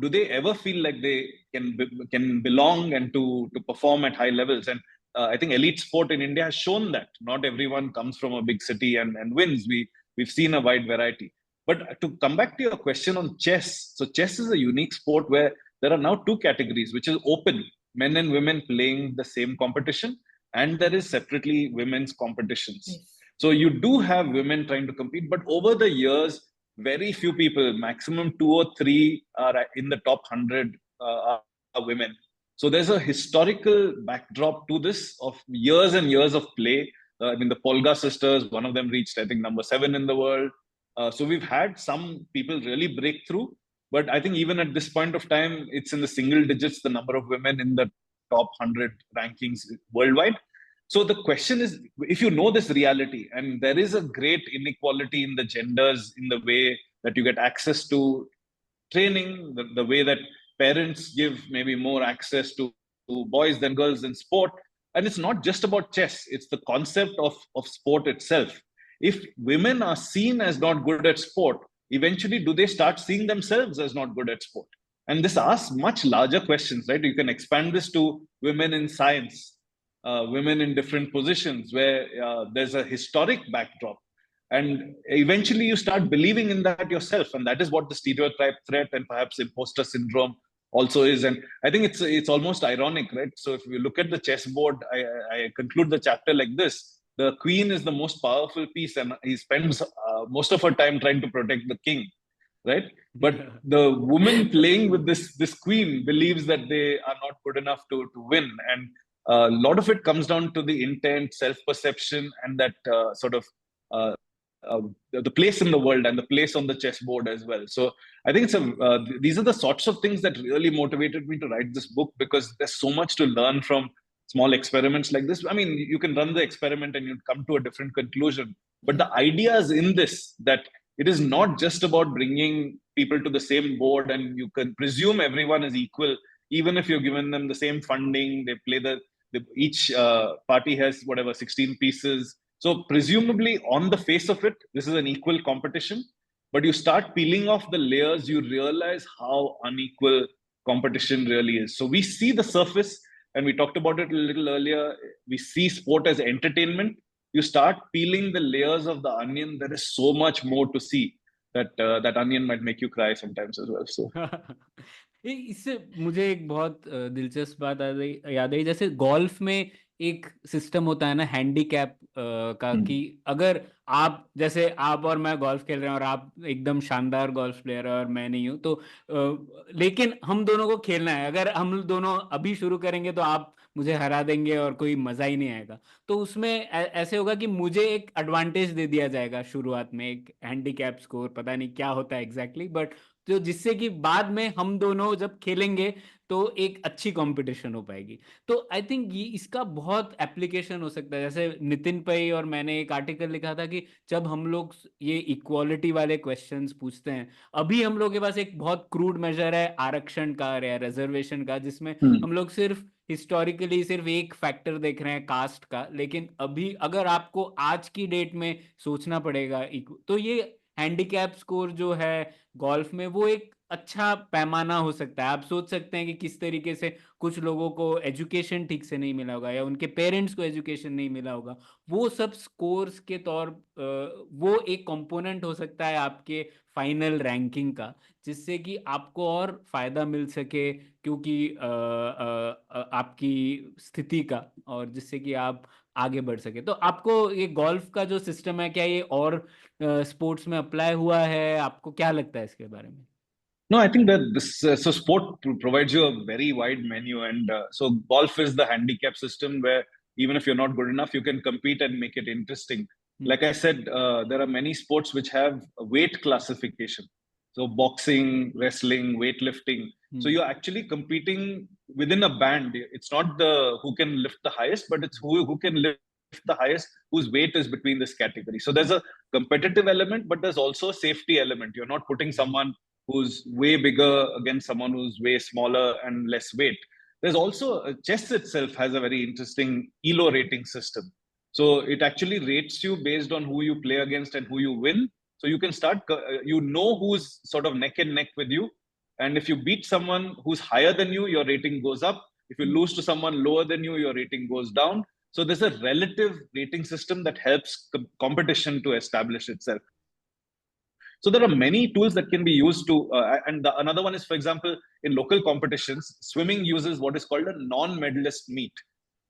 do they ever feel like they can belong and to perform at high levels? And I think elite sport in India has shown that not everyone comes from a big city and wins. We've seen a wide variety. But to come back to your question on chess, so chess is a unique sport where there are now two categories, which is open, men and women playing the same competition, and there is separately women's competitions. Yes. So you do have women trying to compete, but over the years, very few people, maximum 2 or 3, are in the top 100 are women. So there's a historical backdrop to this of years and years of play. I mean, the Polga sisters, one of them reached, I think, number 7 in the world. So we've had some people really break through, but I think even at this point of time, it's in the single digits, the number of women in the top 100 rankings worldwide. So the question is, if you know this reality, and there is a great inequality in the genders, in the way that you get access to training, the way that parents give maybe more access to boys than girls in sport. And it's not just about chess, it's the concept of sport itself. If women are seen as not good at sport, eventually do they start seeing themselves as not good at sport? And this asks much larger questions, right? You can expand this to women in science, women in different positions where there's a historic backdrop. And eventually you start believing in that yourself. And that is what the stereotype threat and perhaps imposter syndrome also is. And I think it's almost ironic, right? So if you look at the chessboard, I conclude the chapter like this. The queen is the most powerful piece, and he spends most of her time trying to protect the king, right? But the woman playing with this queen believes that they are not good enough to win. And a lot of it comes down to the intent, self-perception, and that sort of uh, the place in the world and the place on the chessboard as well. So I think these are the sorts of things that really motivated me to write this book, because there's so much to learn from small experiments like this. I mean, you can run the experiment and you'd come to a different conclusion. But the ideas in this, that it is not just about bringing people to the same board and you can presume everyone is equal, even if you're given them the same funding, they play each party has whatever 16 pieces. So presumably on the face of it, this is an equal competition. But you start peeling off the layers, you realize how unequal competition really is. So we see the surface, and we talked about it a little earlier. We see sport as entertainment. You start peeling the layers of the onion. There is so much more to see. That onion might make you cry sometimes as well. So इससे मुझे एक बहुत दिलचस्प बात याद आई, जैसे golf में एक सिस्टम होता है ना हैंडीकैप का, हम्म, कि अगर आप, जैसे आप और मैं गोल्फ खेल रहे हैं और आप एकदम शानदार गोल्फ प्लेयर है और मैं नहीं हूं, तो लेकिन हम दोनों को खेलना है। अगर हम दोनों अभी शुरू करेंगे तो आप मुझे हरा देंगे और कोई मजा ही नहीं आएगा। तो उसमें ऐसे होगा कि मुझे एक एडवांटेज दे दिया जाएगा शुरुआत में, एक हैंडीकैप स्कोर, पता नहीं क्या होता है एग्जैक्टली, बट तो जिससे कि बाद में हम दोनों जब खेलेंगे तो एक अच्छी कंपटीशन हो पाएगी। तो आई थिंक ये इसका बहुत एप्लीकेशन हो सकता है। जैसे नितिन पै और मैंने एक आर्टिकल लिखा था कि जब हम लोग ये इक्वालिटी वाले क्वेश्चंस पूछते हैं, अभी हम लोग के पास एक बहुत क्रूड मेजर है आरक्षण का या रिजर्वेशन का, जिसमें हम्म, हम लोग सिर्फ हिस्टोरिकली सिर्फ एक फैक्टर देख रहे हैं, कास्ट का। लेकिन अभी अगर आपको आज की डेट में सोचना पड़ेगा, तो ये हैंडीकैप स्कोर जो है गोल्फ में, वो एक अच्छा पैमाना हो सकता है। आप सोच सकते हैं कि किस तरीके से कुछ लोगों को एजुकेशन ठीक से नहीं मिला होगा या उनके पेरेंट्स को एजुकेशन नहीं मिला होगा, वो सब स्कोर्स के वो एक कंपोनेंट हो सकता है आपके फाइनल रैंकिंग का, जिससे कि आपको और फायदा मिल सके, क्योंकि आपकी स्थिति का, और जिससे कि आप आगे बढ़ सके। तो आपको ये गोल्फ का जो सिस्टम है, क्या ये और स्पोर्ट्स में अप्लाई हुआ है? आपको क्या लगता है इसके बारे में? No, I think that this so sport provides you a very wide menu, and so golf is the handicap system where even if you're not good enough, you can compete and make it interesting. Hmm. Like I said, there are many sports which have a weight classification. So boxing, wrestling, weightlifting. So hmm. you're actually competing within a band. It's not the who can lift the highest, but it's who can lift the highest whose weight is between this category. So there's a competitive element, but there's also a safety element. You're not putting someone who's way bigger against someone who's way smaller and less weight. There's also chess itself has a very interesting ELO rating system. So it actually rates you based on who you play against and who you win. So you can start, you know who's sort of neck and neck with you. And if you beat someone who's higher than you, your rating goes up. If you lose to someone lower than you, your rating goes down. So there's a relative rating system that helps competition to establish itself. So there are many tools that can be used to, another one is, for example, in local competitions, swimming uses what is called a non-medalist meet.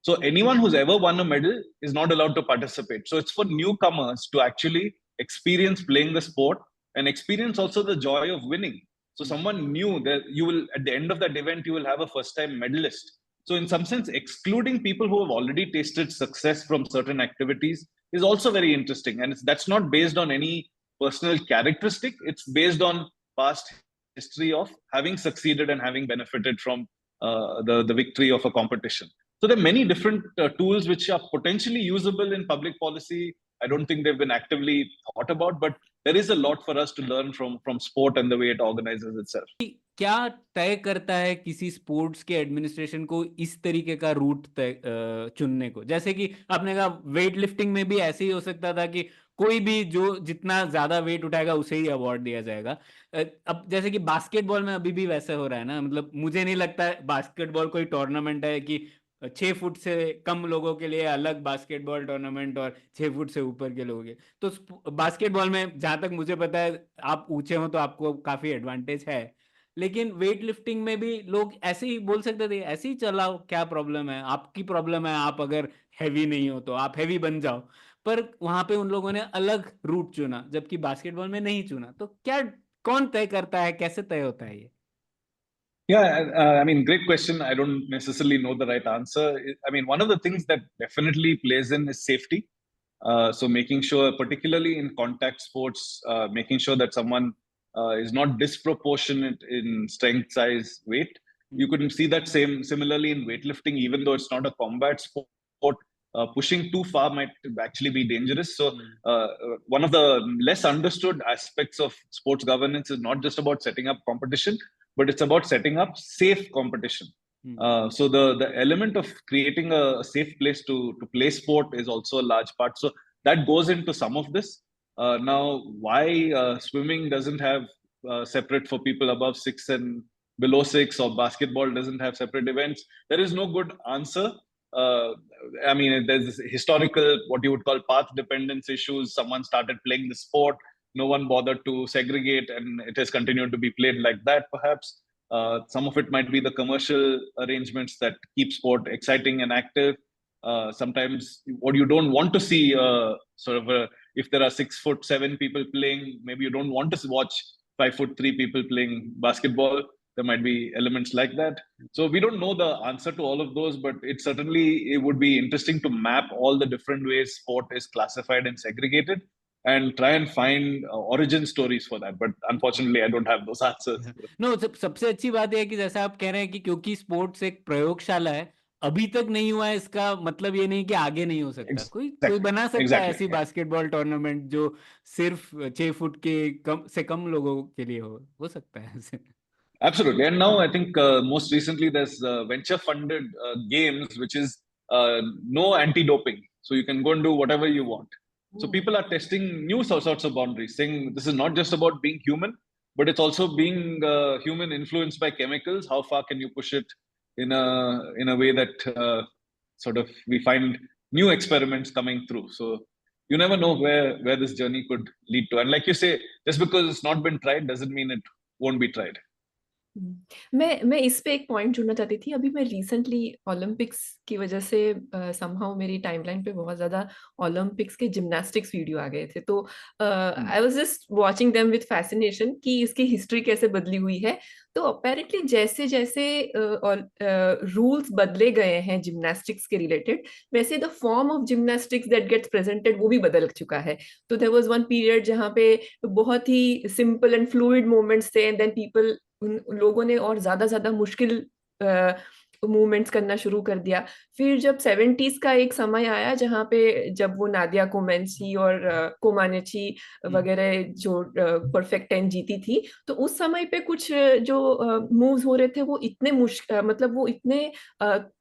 So anyone who's ever won a medal is not allowed to participate. So it's for newcomers to actually experience playing the sport and experience also the joy of winning. So someone new that you will, at the end of that event, you will have a first-time medalist. So in some sense, excluding people who have already tasted success from certain activities is also very interesting. And that's not based on any personal characteristic. It's based on past history of having succeeded and having benefited from the victory of a competition. So there are many different tools which are potentially usable in public policy. I don't think they've been actively thought about, but there is a lot for us to learn from sport and the way it organizes itself. क्या तय करता है किसी sports के administration को इस तरीके का रूट चुनने को? जैसे कि आपने कहा वेट लिफ्टिंग में भी ऐसे ही हो सकता था कि कोई भी जो जितना ज्यादा वेट उठाएगा उसे ही अवार्ड दिया जाएगा। अब जैसे कि बास्केटबॉल में अभी भी वैसे हो रहा है ना, मतलब मुझे नहीं लगता है बास्केटबॉल कोई टूर्नामेंट है कि 6 फुट से कम लोगों के लिए अलग बास्केटबॉल टूर्नामेंट और 6 फुट से ऊपर के लोगों के। तो बास्केटबॉल में जहां तक मुझे पता है, आप ऊंचे हो तो आपको काफी एडवांटेज है। लेकिन वेट लिफ्टिंग में भी लोग ऐसे ही बोल सकते थे, ऐसे ही चलाओ, क्या प्रॉब्लम है? आपकी प्रॉब्लम है, आप अगर हैवी नहीं हो तो आप हैवी बन जाओ। पर वहां पे उन लोगों ने अलग रूट चुना, जबकि बास्केटबॉल में नहीं चुना। तो क्या, कौन तय करता है, कैसे तय होता है ये? Yeah, I mean, great question. I don't necessarily know the right answer. I mean, one of the things that definitely plays in is safety. So making sure, particularly in contact sports, making sure that someone is not disproportionate in strength, size, weight. You could see that similarly in weightlifting, even though it's not a combat sport. Pushing too far might actually be dangerous. So, one of the less understood aspects of sports governance is not just about setting up competition, but it's about setting up safe competition. So the element of creating a safe place to play sport is also a large part. So that goes into some of this. Now, why swimming doesn't have separate for people above 6 and below 6, or basketball doesn't have separate events? There is no good answer. Uh, I mean, there's historical, what you would call path dependence issues. Someone started playing the sport, no one bothered to segregate, and it has continued to be played like that, perhaps. Some of it might be the commercial arrangements that keep sport exciting and active. Sometimes what you don't want to see, if there are 6'7" people playing, maybe you don't want to watch 5'3" people playing basketball. There might be elements like that. So we don't know the answer to all of those, but it would be interesting to map all the different ways sport is classified and segregated, and try and find origin stories for that. But unfortunately, I don't have those answers. No सबसे अच्छी बात है कि जैसा आप कह रहे हैं कि क्योंकि स्पोर्ट्स एक प्रयोगशाला है, अभी तक नहीं हुआ है, इसका मतलब ये नहीं कि आगे नहीं हो सकता। कोई बना सकता है ऐसी बास्केटबॉल टूर्नामेंट जो सिर्फ 6 फुट के कम लोगों के लिए हो सकता है ऐसे। Absolutely. And now I think most recently there's venture funded games, which is no anti-doping. So you can go and do whatever you want. So people are testing new sorts of boundaries, saying this is not just about being human, but it's also being human influenced by chemicals. How far can you push it in a way that we find new experiments coming through. So you never know where this journey could lead to. And like you say, just because it's not been tried doesn't mean it won't be tried. मैं इस पे एक point जोड़ना चाहती थी। अभी मैं recently Olympics की वजह से समहाउ मेरी टाइमलाइन पे बहुत ज्यादा ओलंपिक्स के जिम्नास्टिक्स वीडियो आ गए थे, तो I was just watching them with fascination कि इसकी हिस्ट्री कैसे बदली हुई है। तो अपेरेंटली जैसे जैसे रूल्स बदले गए हैं जिम्नास्टिक्स के रिलेटेड, वैसे the form of gymnastics that gets presented वो भी बदल चुका है। तो देयर वाज वन पीरियड जहाँ पे बहुत ही सिंपल एंड फ्लूइड मूवमेंट्स थे, एंड देन पीपल उन लोगों ने और ज्यादा मुश्किल मूवमेंट्स करना शुरू कर दिया। फिर जब 70s का एक समय आया जहाँ पे जब वो नादिया कोमेंची और कोमानेची वगैरह जो परफेक्ट 10 जीती थी, तो उस समय पे कुछ जो मूव्स हो रहे थे वो इतने मतलब वो इतने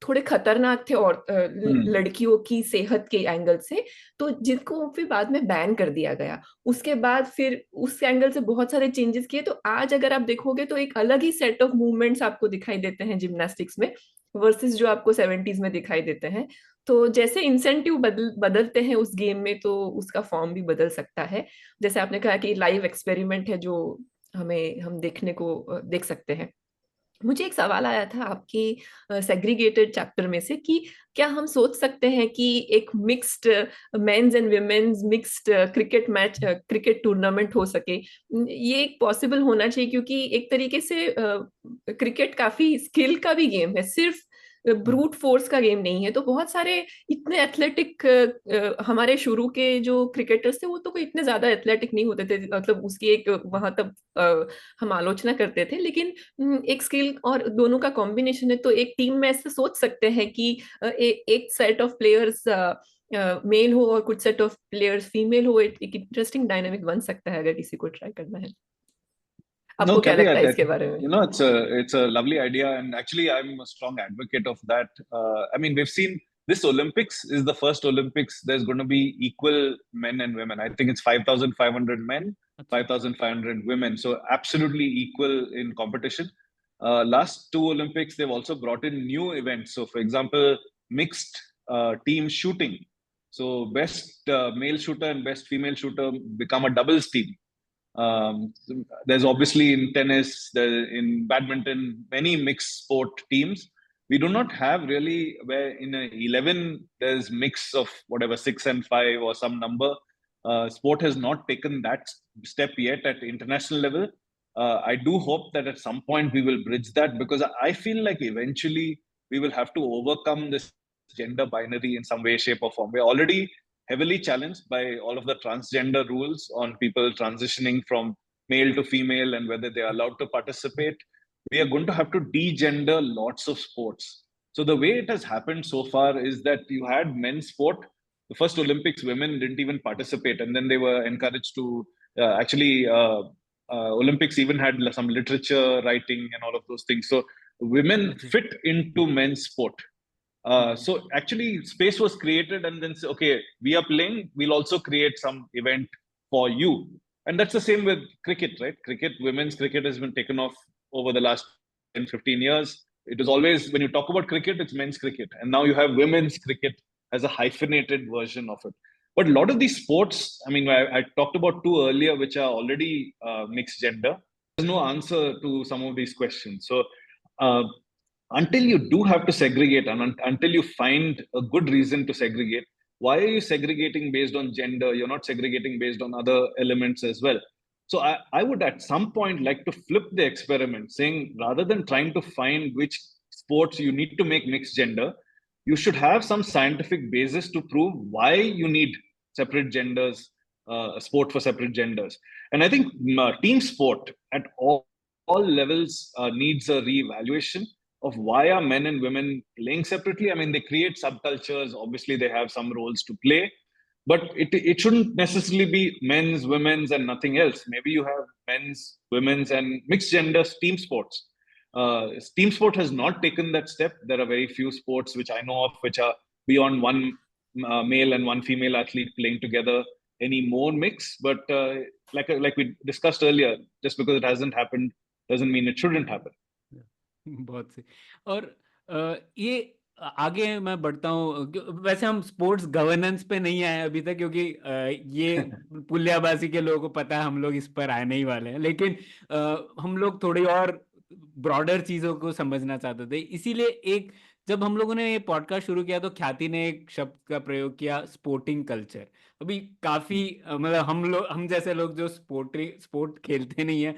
थोड़े खतरनाक थे और लड़कियों की सेहत के एंगल से, तो जिनको फिर बाद में बैन कर दिया गया। उसके बाद फिर उस एंगल से बहुत सारे चेंजेस किए। तो आज अगर आप देखोगे तो एक अलग ही सेट ऑफ मूवमेंट्स आपको दिखाई देते हैं जिम्नास्टिक्स में वर्सेस जो आपको 70s में दिखाई देते हैं। तो जैसे इंसेंटिव बदलते हैं उस गेम में, तो उसका फॉर्म भी बदल सकता है। जैसे आपने कहा कि लाइव एक्सपेरिमेंट है जो हम देख सकते हैं। मुझे एक सवाल आया था आपकी सेग्रीगेटेड चैप्टर में से कि क्या हम सोच सकते हैं कि एक mixed men's and women's mixed cricket tournament हो सके। ये एक पॉसिबल होना चाहिए क्योंकि एक तरीके से क्रिकेट काफी स्किल का भी गेम है, सिर्फ ब्रूट फोर्स का गेम नहीं है। तो बहुत सारे इतने एथलेटिक हमारे शुरू के जो क्रिकेटर्स थे वो तो कोई इतने ज्यादा एथलेटिक नहीं होते थे, मतलब उसकी एक वहां तक हम आलोचना करते थे, लेकिन एक स्किल और दोनों का कॉम्बिनेशन है। तो एक टीम में ऐसा सोच सकते हैं कि एक सेट ऑफ प्लेयर्स मेल हो और कुछ सेट ऑफ प्लेयर्स फीमेल हो। एक इंटरेस्टिंग डायनामिक बन सकता है अगर किसी को ट्राई करना है। आपको क्या लगता है इसके बारे में? It's a lovely idea, and actually I'm a strong advocate of that. I mean, we've seen this Olympics is the first Olympics. There's going to be equal men and women. I think it's 5,500 men, 5,500 women. So absolutely equal in competition. Last two Olympics, they've also brought in new events. So for example, mixed team shooting. So best male shooter and best female shooter become a doubles team. There's obviously in tennis, in badminton, many mixed sport teams. We do not have really where in 11 there's mix of whatever 6 and 5 or some number. Sport has not taken that step yet at international level. I do hope that at some point we will bridge that, because I feel like eventually we will have to overcome this gender binary in some way, shape or form. We're already heavily challenged by all of the transgender rules on people transitioning from male to female and whether they are allowed to participate. We are going to have to degender lots of sports. So the way it has happened so far is that you had men's sport. The first Olympics, women didn't even participate, and then they were encouraged to Olympics even had some literature writing and all of those things. So women fit into men's sport. So actually space was created, and then say, okay, we are playing, we'll also create some event for you. And that's the same with cricket, right? Women's cricket has been taken off over the last 10-15 years. It is always, when you talk about cricket, it's men's cricket, and now you have women's cricket as a hyphenated version of it. But a lot of these sports, I mean, I talked about two earlier which are already mixed gender. There's no answer to some of these questions. So until you do have to segregate and until you find a good reason to segregate, why are you segregating based on gender? You're not segregating based on other elements as well. So I would at some point like to flip the experiment, saying rather than trying to find which sports you need to make mixed gender, you should have some scientific basis to prove why you need separate genders, a sport for separate genders. And I think team sport at all levels needs a reevaluation of why are men and women playing separately. I mean, they create subcultures. Obviously, they have some roles to play, but it shouldn't necessarily be men's, women's, and nothing else. Maybe you have men's, women's, and mixed genders team sports. Team sport has not taken that step. There are very few sports which I know of which are beyond one male and one female athlete playing together any more mix. But like we discussed earlier, just because it hasn't happened doesn't mean it shouldn't happen. बहुत सही। और ये आगे मैं बढ़ता हूँ। वैसे हम स्पोर्ट्स गवर्नेंस पे नहीं आए अभी तक, क्योंकि ये पुलियाबाजी के लोगों को पता है हम लोग इस पर आने ही वाले हैं, लेकिन हम लोग थोड़ी और ब्रॉडर चीजों को समझना चाहते थे। इसीलिए एक जब हम लोगों ने ये पॉडकास्ट शुरू किया तो ख्याति ने एक शब्द का प्रयोग किया, स्पोर्टिंग कल्चर। अभी काफी मतलब हम जैसे लोग जो स्पोर्ट खेलते नहीं है,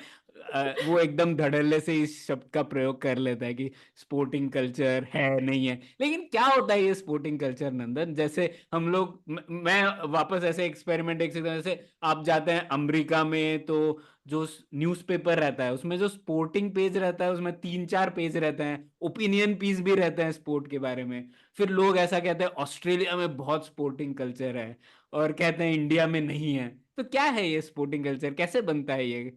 वो एकदम धड़ल्ले से इस शब्द का प्रयोग कर लेता है कि स्पोर्टिंग कल्चर है नहीं है। लेकिन क्या होता है ये स्पोर्टिंग कल्चर, नंदन? जैसे हम लोग मैं वापस ऐसे एक्सपेरिमेंट देख सकता हूँ, जैसे आप जाते हैं अमेरिका में तो जो न्यूज़पेपर रहता है उसमें जो स्पोर्टिंग पेज रहता है उसमें 3-4 पेज रहते हैं, ओपिनियन पीस भी रहते हैं स्पोर्ट के बारे में। फिर लोग ऐसा कहते हैं ऑस्ट्रेलिया में बहुत स्पोर्टिंग कल्चर है, और कहते हैं इंडिया में नहीं है। तो क्या है ये स्पोर्टिंग कल्चर, कैसे बनता है ये?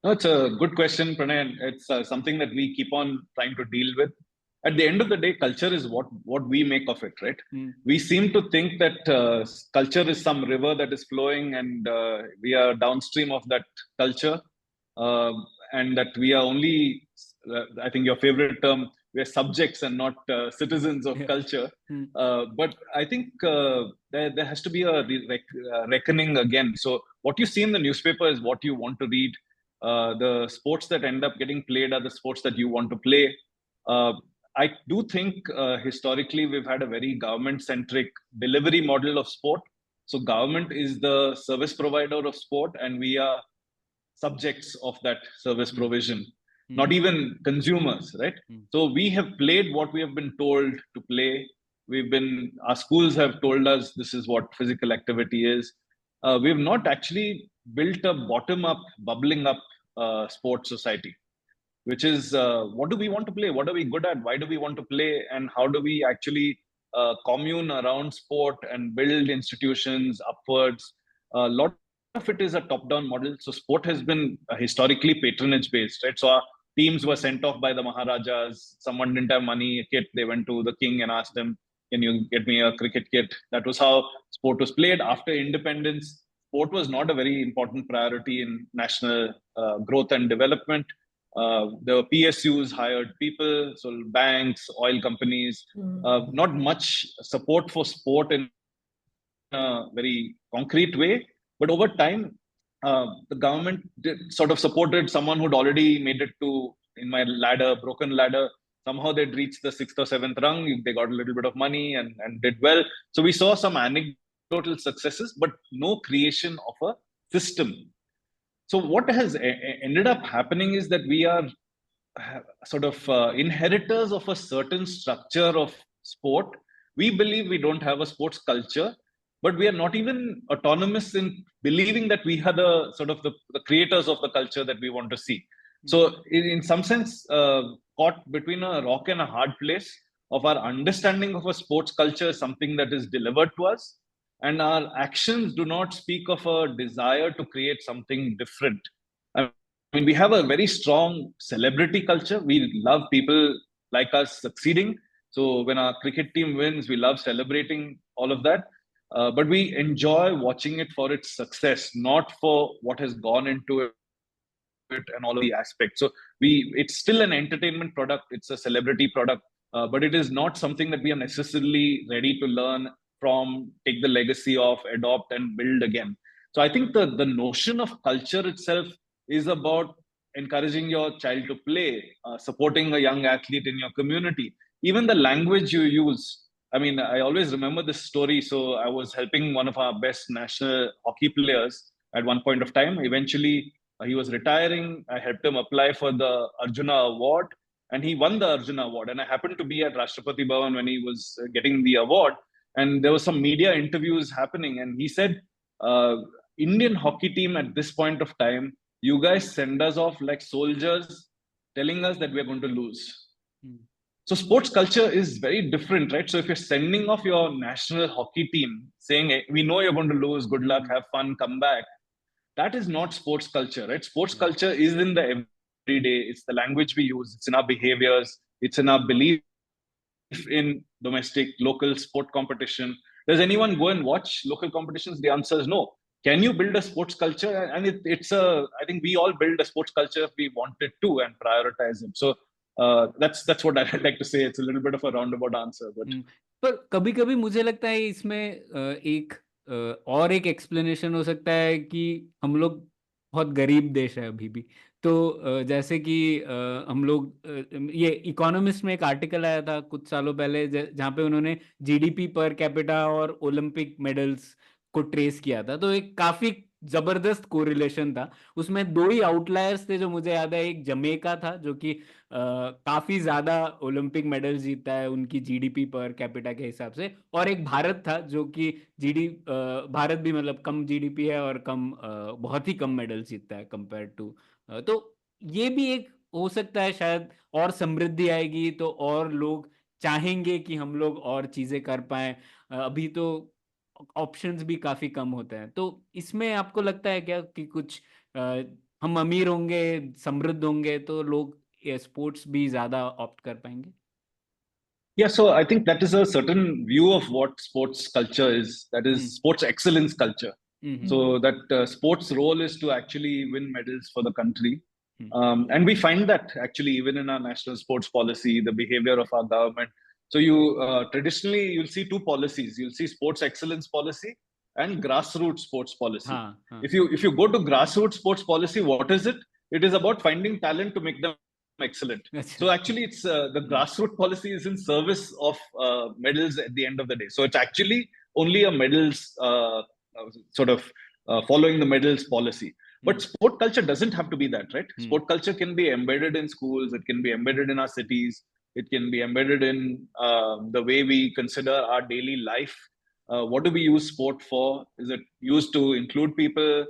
No, it's a good question, Pranay, and it's something that we keep on trying to deal with. At the end of the day, culture is what we make of it, right? We seem to think that culture is some river that is flowing, and we are downstream of that culture, and that we are only, I think your favorite term, we are subjects and not citizens of culture. But I think there has to be a reckoning again. So what you see in the newspaper is what you want to read. The sports that end up getting played are the sports that you want to play. I do think historically we've had a very government-centric delivery model of sport. So government is the service provider of sport, and we are subjects of that service provision, not even consumers, right? So we have played what we have been told to play. Our schools have told us this is what physical activity is. We have not actually built a bottom-up, bubbling up sports society, which is what do we want to play? What are we good at? Why do we want to play? And how do we actually commune around sport and build institutions upwards? A lot of it is a top-down model. So sport has been historically patronage-based, right? So our teams were sent off by the Maharajas. Someone didn't have money, a kit, they went to the king and asked him, can you get me a cricket kit? That was how sport was played. After independence, sport was not a very important priority in national growth and development. The PSUs hired people, so banks, oil companies, not much support for sport in a very concrete way. But over time, the government sort of supported someone who'd already made it to, in my ladder, broken ladder. Somehow they'd reached the 6th or 7th rung. They got a little bit of money and did well. So we saw some anecdotal successes, but no creation of a system. So what has ended up happening is that we are sort of inheritors of a certain structure of sport. We believe we don't have a sports culture, but we are not even autonomous in believing that we are the sort of the creators of the culture that we want to see. So in some sense, caught between a rock and a hard place of our understanding of a sports culture is something that is delivered to us, and our actions do not speak of a desire to create something different. I mean, we have a very strong celebrity culture. We love people like us succeeding. So when our cricket team wins, we love celebrating all of that. But we enjoy watching it for its success, not for what has gone into it and all of the aspects. So it's still an entertainment product. It's a celebrity product, but it is not something that we are necessarily ready to learn from, take the legacy of, adopt and build again. So I think the notion of culture itself is about encouraging your child to play, supporting a young athlete in your community, even the language you use. I mean, I always remember this story. So I was helping one of our best national hockey players at one point of time. Eventually, he was retiring. I helped him apply for the Arjuna Award, and he won the Arjuna Award. And I happened to be at Rashtrapati Bhavan when he was getting the award, and there was some media interviews happening, and he said, Indian hockey team at this point of time, you guys send us off like soldiers, telling us that we're going to lose. So sports culture is very different, right? So if you're sending off your national hockey team saying, hey, we know you're going to lose, good luck, have fun, come back, that is not sports culture, right? Sports culture is in the everyday. It's the language we use. It's in our behaviors. It's in our belief in domestic, local sport competition. Does anyone go and watch local competitions? The answer is no. Can you build a sports culture? And I think we all build a sports culture if we wanted to and prioritize it. So that's what I'd like to say. It's a little bit of a roundabout answer, but पर कभी-कभी मुझे लगता है इसमें और एक explanation हो सकता है कि हम लोग बहुत गरीब देश है अभी भी। तो जैसे कि हम लोग ये इकोनॉमिस्ट में एक आर्टिकल आया था कुछ सालों पहले जहाँ पे उन्होंने जीडीपी पर कैपिटा और ओलंपिक मेडल्स को ट्रेस किया था। तो एक काफी जबरदस्त कोरिलेशन था। उसमें दो ही आउटलायर्स थे जो मुझे याद है, एक जमेका था जो कि काफी ज्यादा ओलंपिक मेडल जीतता है उनकी जीडीपी पर कैपिटा के हिसाब से, और एक भारत था जो कि भारत भी मतलब कम जीडीपी है और बहुत ही कम मेडल जीतता है कंपेयर टू। तो ये भी एक हो सकता है शायद, और समृद्धि आएगी तो और लोग चाहेंगे कि हम लोग और चीजें कर पाए। अभी तो ऑप्शंस भी काफी कम होते हैं। तो इसमें आपको लगता है क्या कि कुछ हम अमीर होंगे, समृद्ध होंगे तो लोग स्पोर्ट्स भी ज्यादा ऑप्ट कर पाएंगे? yeah, so I think that is a certain view of what sports culture is. That is sports excellence culture. So that sports role is to actually win medals for the country. And we find that actually even in our national sports policy, the behavior of our government. So you traditionally you'll see two policies. You'll see sports excellence policy and grassroots sports policy. If you go to grassroots sports policy, what is it? It is about finding talent to make them excellent. So actually, it's the grassroots policy is in service of medals at the end of the day. So it's actually only a medals following the medals policy. But sport culture doesn't have to be that, right? Sport culture can be embedded in schools. It can be embedded in our cities. It can be embedded in the way we consider our daily life. What do we use sport for? Is it used to include people?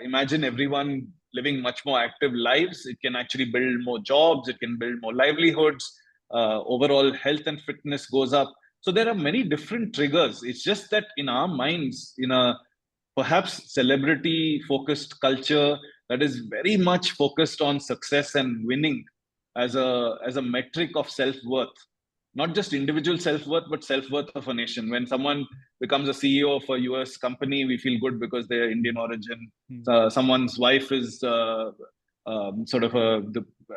Imagine everyone living much more active lives. It can actually build more jobs. It can build more livelihoods. Overall health and fitness goes up. So there are many different triggers. It's just that in our minds, in a perhaps celebrity-focused culture that is very much focused on success and winning as a metric of self-worth, not just individual self-worth, but self-worth of a nation. When someone becomes a CEO of a US company, we feel good because they're Indian origin. Someone's wife is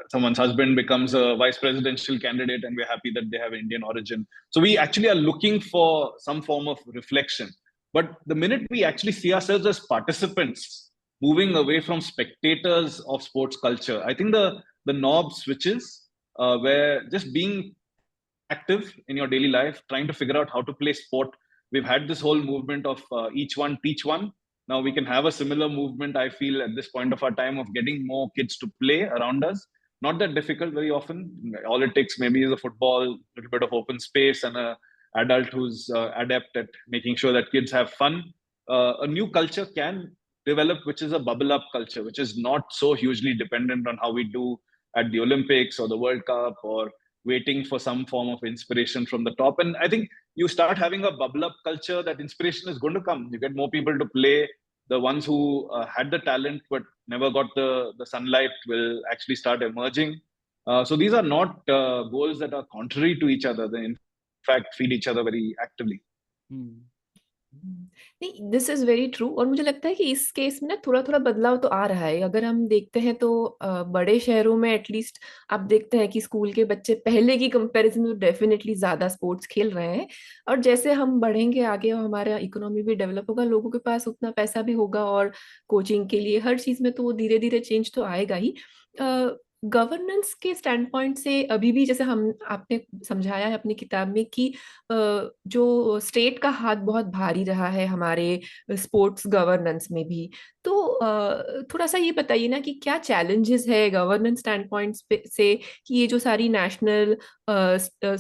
someone's husband becomes a vice presidential candidate, and we're happy that they have Indian origin. So we actually are looking for some form of reflection. But the minute we actually see ourselves as participants, moving away from spectators of sports culture, I think the knob switches where just being active in your daily life, trying to figure out how to play sport. We've had this whole movement of each one teach one. Now we can have a similar movement, I feel, at this point of our time, of getting more kids to play around us. Not that difficult very often. All it takes maybe is a football, a little bit of open space, and an adult who's adept at making sure that kids have fun. A new culture can develop, which is a bubble up culture, which is not so hugely dependent on how we do at the Olympics or the World Cup, or waiting for some form of inspiration from the top. And I think you start having a bubble up culture, that inspiration is going to come. You get more people to play. The ones who had the talent but never got the sunlight will actually start emerging. So these are not goals that are contrary to each other. They in fact feed each other very actively. नहीं, this is very true. और मुझे लगता है कि इस case में ना थोड़ा थोड़ा बदलाव तो आ रहा है। अगर हम देखते हैं तो बड़े शहरों में एटलीस्ट आप देखते हैं कि स्कूल के बच्चे पहले की कंपैरिजन में डेफिनेटली ज्यादा स्पोर्ट्स खेल रहे हैं। और जैसे हम बढ़ेंगे आगे और हमारा इकोनॉमी भी डेवलप होगा, लोगों के पास उतना पैसा भी होगा और कोचिंग के लिए हर चीज में तो वो धीरे धीरे चेंज तो आएगा ही। गवर्नेंस के स्टैंड पॉइंट से अभी भी जैसे हम आपने समझाया है अपनी किताब में कि जो स्टेट का हाथ बहुत भारी रहा है हमारे स्पोर्ट्स गवर्नेंस में भी। तो थोड़ा सा ये बताइए ना कि क्या चैलेंजेस है गवर्नेंस स्टैंड पॉइंट से कि ये जो सारी नेशनल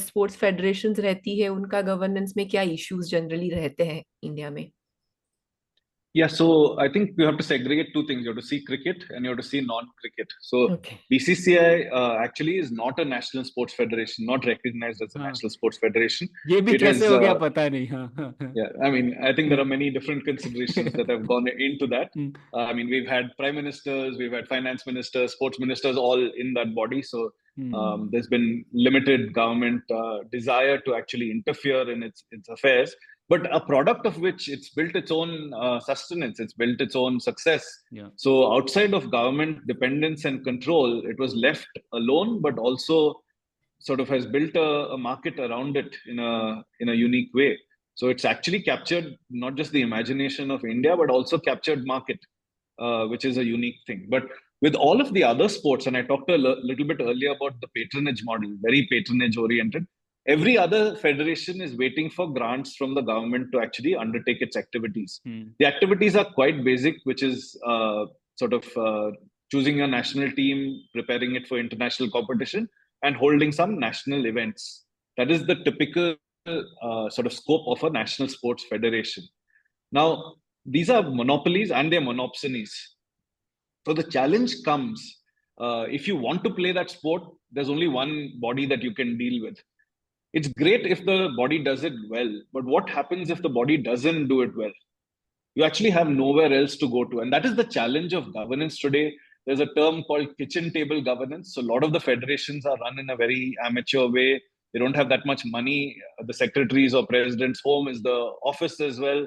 स्पोर्ट्स फेडरेशंस रहती है उनका गवर्नेंस में क्या इश्यूज जनरली रहते हैं इंडिया में? Yeah, so I think you have to segregate two things. You have to see cricket and you have to see non-cricket. So okay. BCCI actually is not a national sports federation, not recognized as a हाँ, national sports federation. ये भी It कैसे is, हो गया पता नहीं। हाँ हाँ हाँ। yeah, I mean, I think there are many different considerations that have gone into that. Hmm, I mean, we've had prime ministers, we've had finance ministers, sports ministers, all in that body. So hmm, there's been limited government desire to actually interfere in its affairs, but a product of which it's built its own sustenance, it's built its own success. yeah, So outside of government dependence and control, it was left alone, but also sort of has built a market around it in a unique way. So it's actually captured not just the imagination of India, but also captured market, which is a unique thing. But with all of the other sports, and I talked a little bit earlier about the patronage model, very patronage oriented. Every other federation is waiting for grants from the government to actually undertake its activities. The activities are quite basic, which is sort of choosing a national team, preparing it for international competition, and holding some national events. That is the typical sort of scope of a national sports federation. Now, these are monopolies and they're monopsonies. So the challenge comes if you want to play that sport, there's only one body that you can deal with. It's great if the body does it well, but what happens if the body doesn't do it well? You actually have nowhere else to go to. And that is the challenge of governance today. There's a term called kitchen table governance. So a lot of the federations are run in a very amateur way. They don't have that much money. The secretary's or president's home is the office as well.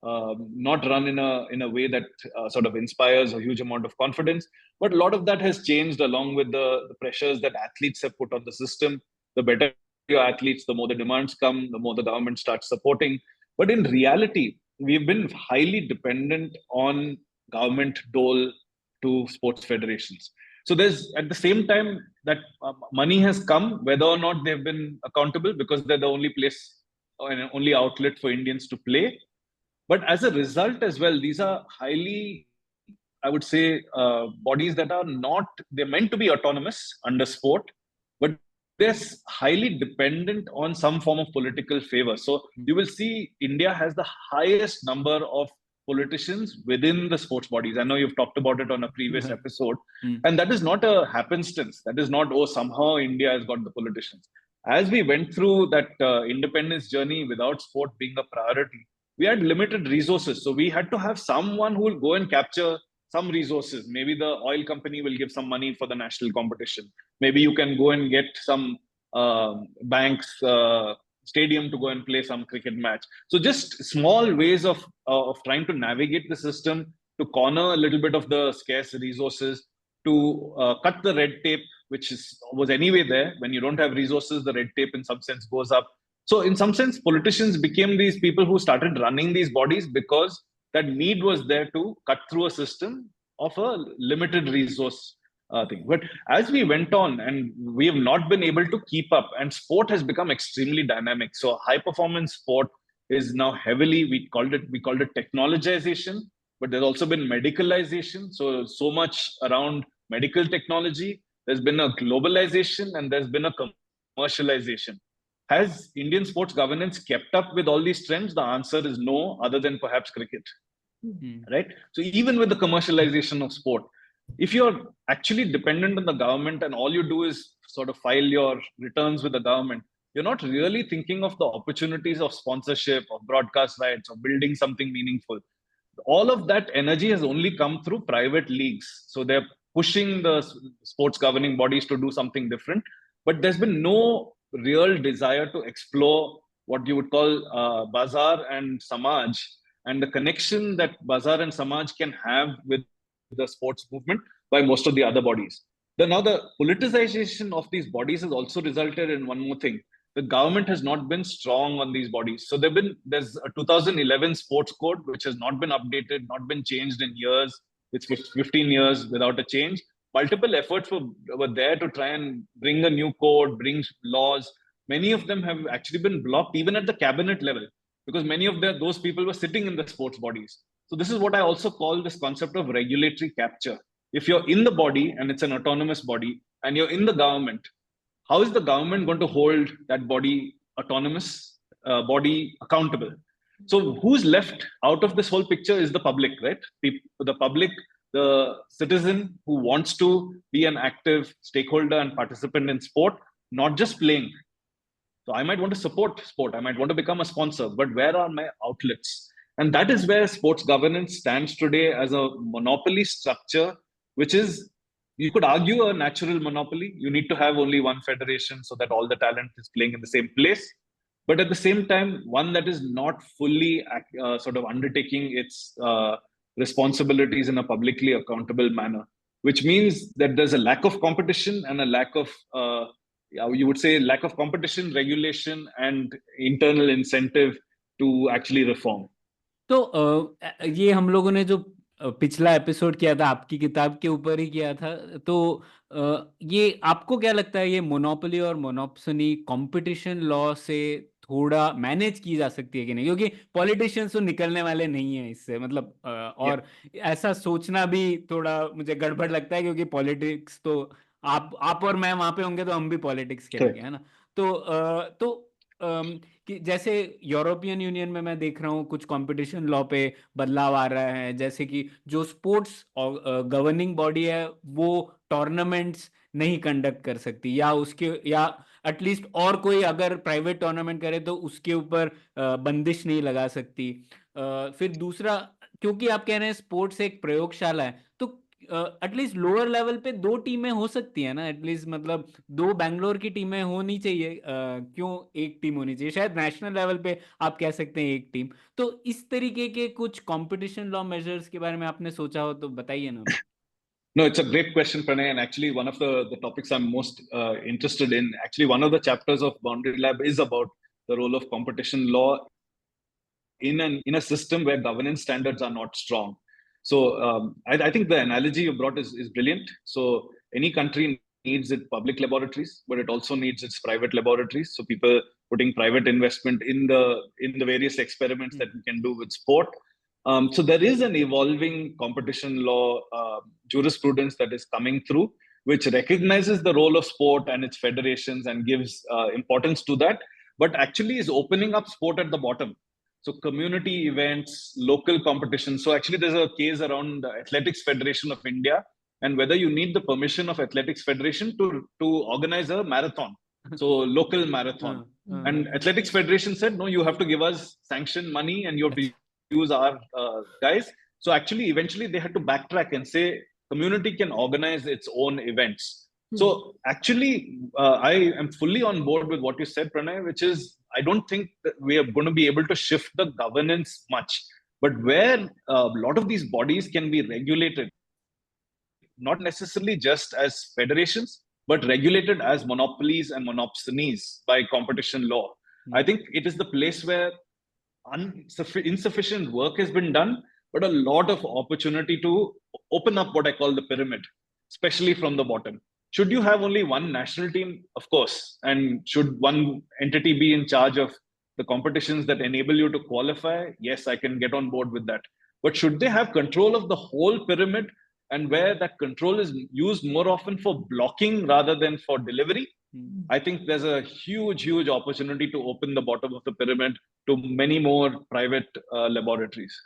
Not run in a way that sort of inspires a huge amount of confidence. But a lot of that has changed along with the pressures that athletes have put on the system. The better your athletes, the more the demands come, the more the government starts supporting. But in reality, we've been highly dependent on government dole to sports federations. So there's at the same time that money has come, whether or not they've been accountable, because they're the only place and only outlet for Indians to play. But as a result, as well, these are highly, I would say, bodies that are not, they're meant to be autonomous under sport, but they're highly dependent on some form of political favor. So you will see India has the highest number of politicians within the sports bodies. I know you've talked about it on a previous episode, and that is not a happenstance. That is not, oh, somehow India has got the politicians. As we went through that independence journey without sport being a priority, we had limited resources. So we had to have someone who will go and capture some resources. Maybe the oil company will give some money for the national competition. Maybe you can go and get some bank's stadium to go and play some cricket match. So just small ways of trying to navigate the system, to corner a little bit of the scarce resources, to cut the red tape, which was anyway there. When you don't have resources, the red tape in some sense goes up. So in some sense, politicians became these people who started running these bodies because that need was there to cut through a system of a limited resource thing. But as we went on, and we have not been able to keep up, and sport has become extremely dynamic. So high performance sport is now heavily, we called it technologization, but there's also been medicalization. So much around medical technology. There's been a globalization and there's been a commercialization. Has Indian sports governance kept up with all these trends? The answer is no, other than perhaps cricket. Right? So even with the commercialization of sport, if you're actually dependent on the government and all you do is sort of file your returns with the government, you're not really thinking of the opportunities of sponsorship, of broadcast rights, of building something meaningful. All of that energy has only come through private leagues. So they're pushing the sports governing bodies to do something different, but there's been no real desire to explore what you would call Bazaar and Samaj, and the connection that Bazaar and Samaj can have with the sports movement by most of the other bodies. Now the politicization of these bodies has also resulted in one more thing. The government has not been strong on these bodies. So there's a 2011 sports code which has not been updated, not been changed in years. It's 15 years without a change. Multiple efforts were there to try and bring a new code, bring laws. Many of them have actually been blocked, even at the cabinet level, because many of those people were sitting in the sports bodies. So this is what I also call this concept of regulatory capture. If you're in the body and it's an autonomous body and you're in the government, how is the government going to hold that body autonomous, body accountable? So who's left out of this whole picture is the public, right? The public, the citizen who wants to be an active stakeholder and participant in sport, not just playing. So I might want to support sport, I might want to become a sponsor, but where are my outlets? And that is where sports governance stands today as a monopoly structure, which is, you could argue, a natural monopoly. You need to have only one federation so that all the talent is playing in the same place. But at the same time, one that is not fully sort of undertaking its responsibilities in a publicly accountable manner, which means that there's a lack of competition and a lack of, you would say, lack of competition, regulation, and internal incentive to actually reform. तो ये हम लोगों ने जो पिछला episode किया था आपकी किताब के ऊपर ही किया था, तो ये आपको क्या लगता है, ये मोनोपोली और मोनोप्सनी कंपटीशन लॉ से थोड़ा मैनेज की जा सकती है कि नहीं? क्योंकि पॉलिटिशियंस तो निकलने वाले नहीं है इससे, मतलब और ऐसा सोचना भी थोड़ा मुझे गड़बड़ लगता है, क्योंकि पॉलिटिक्स तो आप और मैं वहां पे होंगे तो हम भी पॉलिटिक्स खेलेंगे, है ना? तो कि जैसे यूरोपियन यूनियन में मैं देख रहा हूँ कुछ कंपटीशन लॉ पे बदलाव आ रहा है, जैसे कि जो स्पोर्ट्स गवर्निंग बॉडी है वो टूर्नामेंट्स नहीं कंडक्ट कर सकती, या उसके, या एटलीस्ट और कोई अगर प्राइवेट टूर्नामेंट करे तो उसके ऊपर बंदिश नहीं लगा सकती। फिर दूसरा, क्योंकि आप कह रहे हैं स्पोर्ट्स एक प्रयोगशाला है, तो एटलीस्ट लोअर लेवल पे 2 टीमें हो सकती है ना, एटलीस्ट मतलब 2 बैंगलोर की टीमें होनी चाहिए, क्यों एक टीम होनी चाहिए? शायद नेशनल लेवल पे आप कह सकते हैं एक टीम। तो इस तरीके के कुछ कंपटीशन लॉ मेजर्स के बारे में आपने सोचा हो तो बताइए ना। No, it's a great question, Pranay. And actually, one of the topics I'm most interested in, actually, one of the chapters of Boundary Lab is about the role of competition law in a system where governance standards are not strong. So I think the analogy you brought is brilliant. So any country needs its public laboratories, but it also needs its private laboratories. So people putting private investment in the various experiments that we can do with sport. So there is an evolving competition law jurisprudence that is coming through, which recognizes the role of sport and its federations and gives importance to that, but actually is opening up sport at the bottom. So community events, local competitions. So actually there's a case around the Athletics Federation of India and whether you need the permission of Athletics Federation to organize a marathon. So local marathon. And Athletics Federation said, no, you have to give us sanction money and you have to use our guys. So actually, eventually they had to backtrack and say, community can organize its own events. So actually, I am fully on board with what you said, Pranay, which is, I don't think that we are going to be able to shift the governance much. But where a lot of these bodies can be regulated, not necessarily just as federations, but regulated as monopolies and monopsonies by competition law. I think it is the place where insufficient work has been done, but a lot of opportunity to open up what I call the pyramid, especially from the bottom. Should you have only one national team? Of course. And should one entity be in charge of the competitions that enable you to qualify? Yes, I can get on board with that. But should they have control of the whole pyramid, and where that control is used more often for blocking rather than for delivery? I think there's a huge opportunity to open the bottom of the pyramid to many more private laboratories.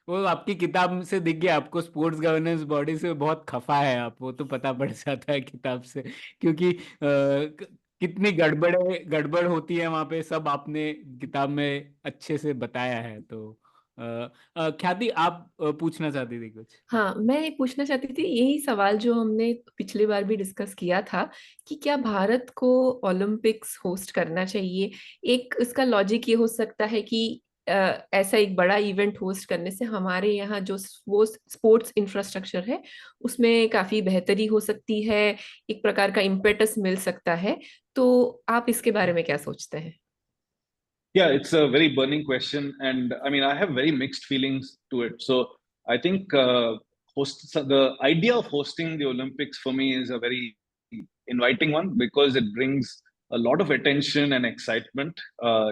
वो आपकी किताब से दिख गया, आपको sports governance body से बहुत खफा है आप, वो तो पता पड़ जाता है किताब से, क्योंकि कितनी गड़बड़ होती है वहां पे, सब आपने किताब में अच्छे से बताया है। तो ख्याति, आप पूछना चाहती थी कुछ? हाँ, मैं पूछना चाहती थी यही सवाल जो हमने पिछली बार भी डिस्कस किया था कि क्या भारत को ओलंपिक्स होस्ट करना चाहिए। एक इसका लॉजिक ये हो सकता है कि ऐसा एक बड़ा इवेंट होस्ट करने से हमारे यहाँ जो वो स्पोर्ट्स इंफ्रास्ट्रक्चर है उसमें काफी बेहतरी हो सकती है, एक प्रकार का इम्पेटस मिल सकता है। तो आप इसके बारे में क्या सोचते हैं? Yeah, it's a very burning question, and I mean, I have very mixed feelings to it. So I think so the idea of hosting the Olympics for me is a very inviting one because it brings a lot of attention and excitement.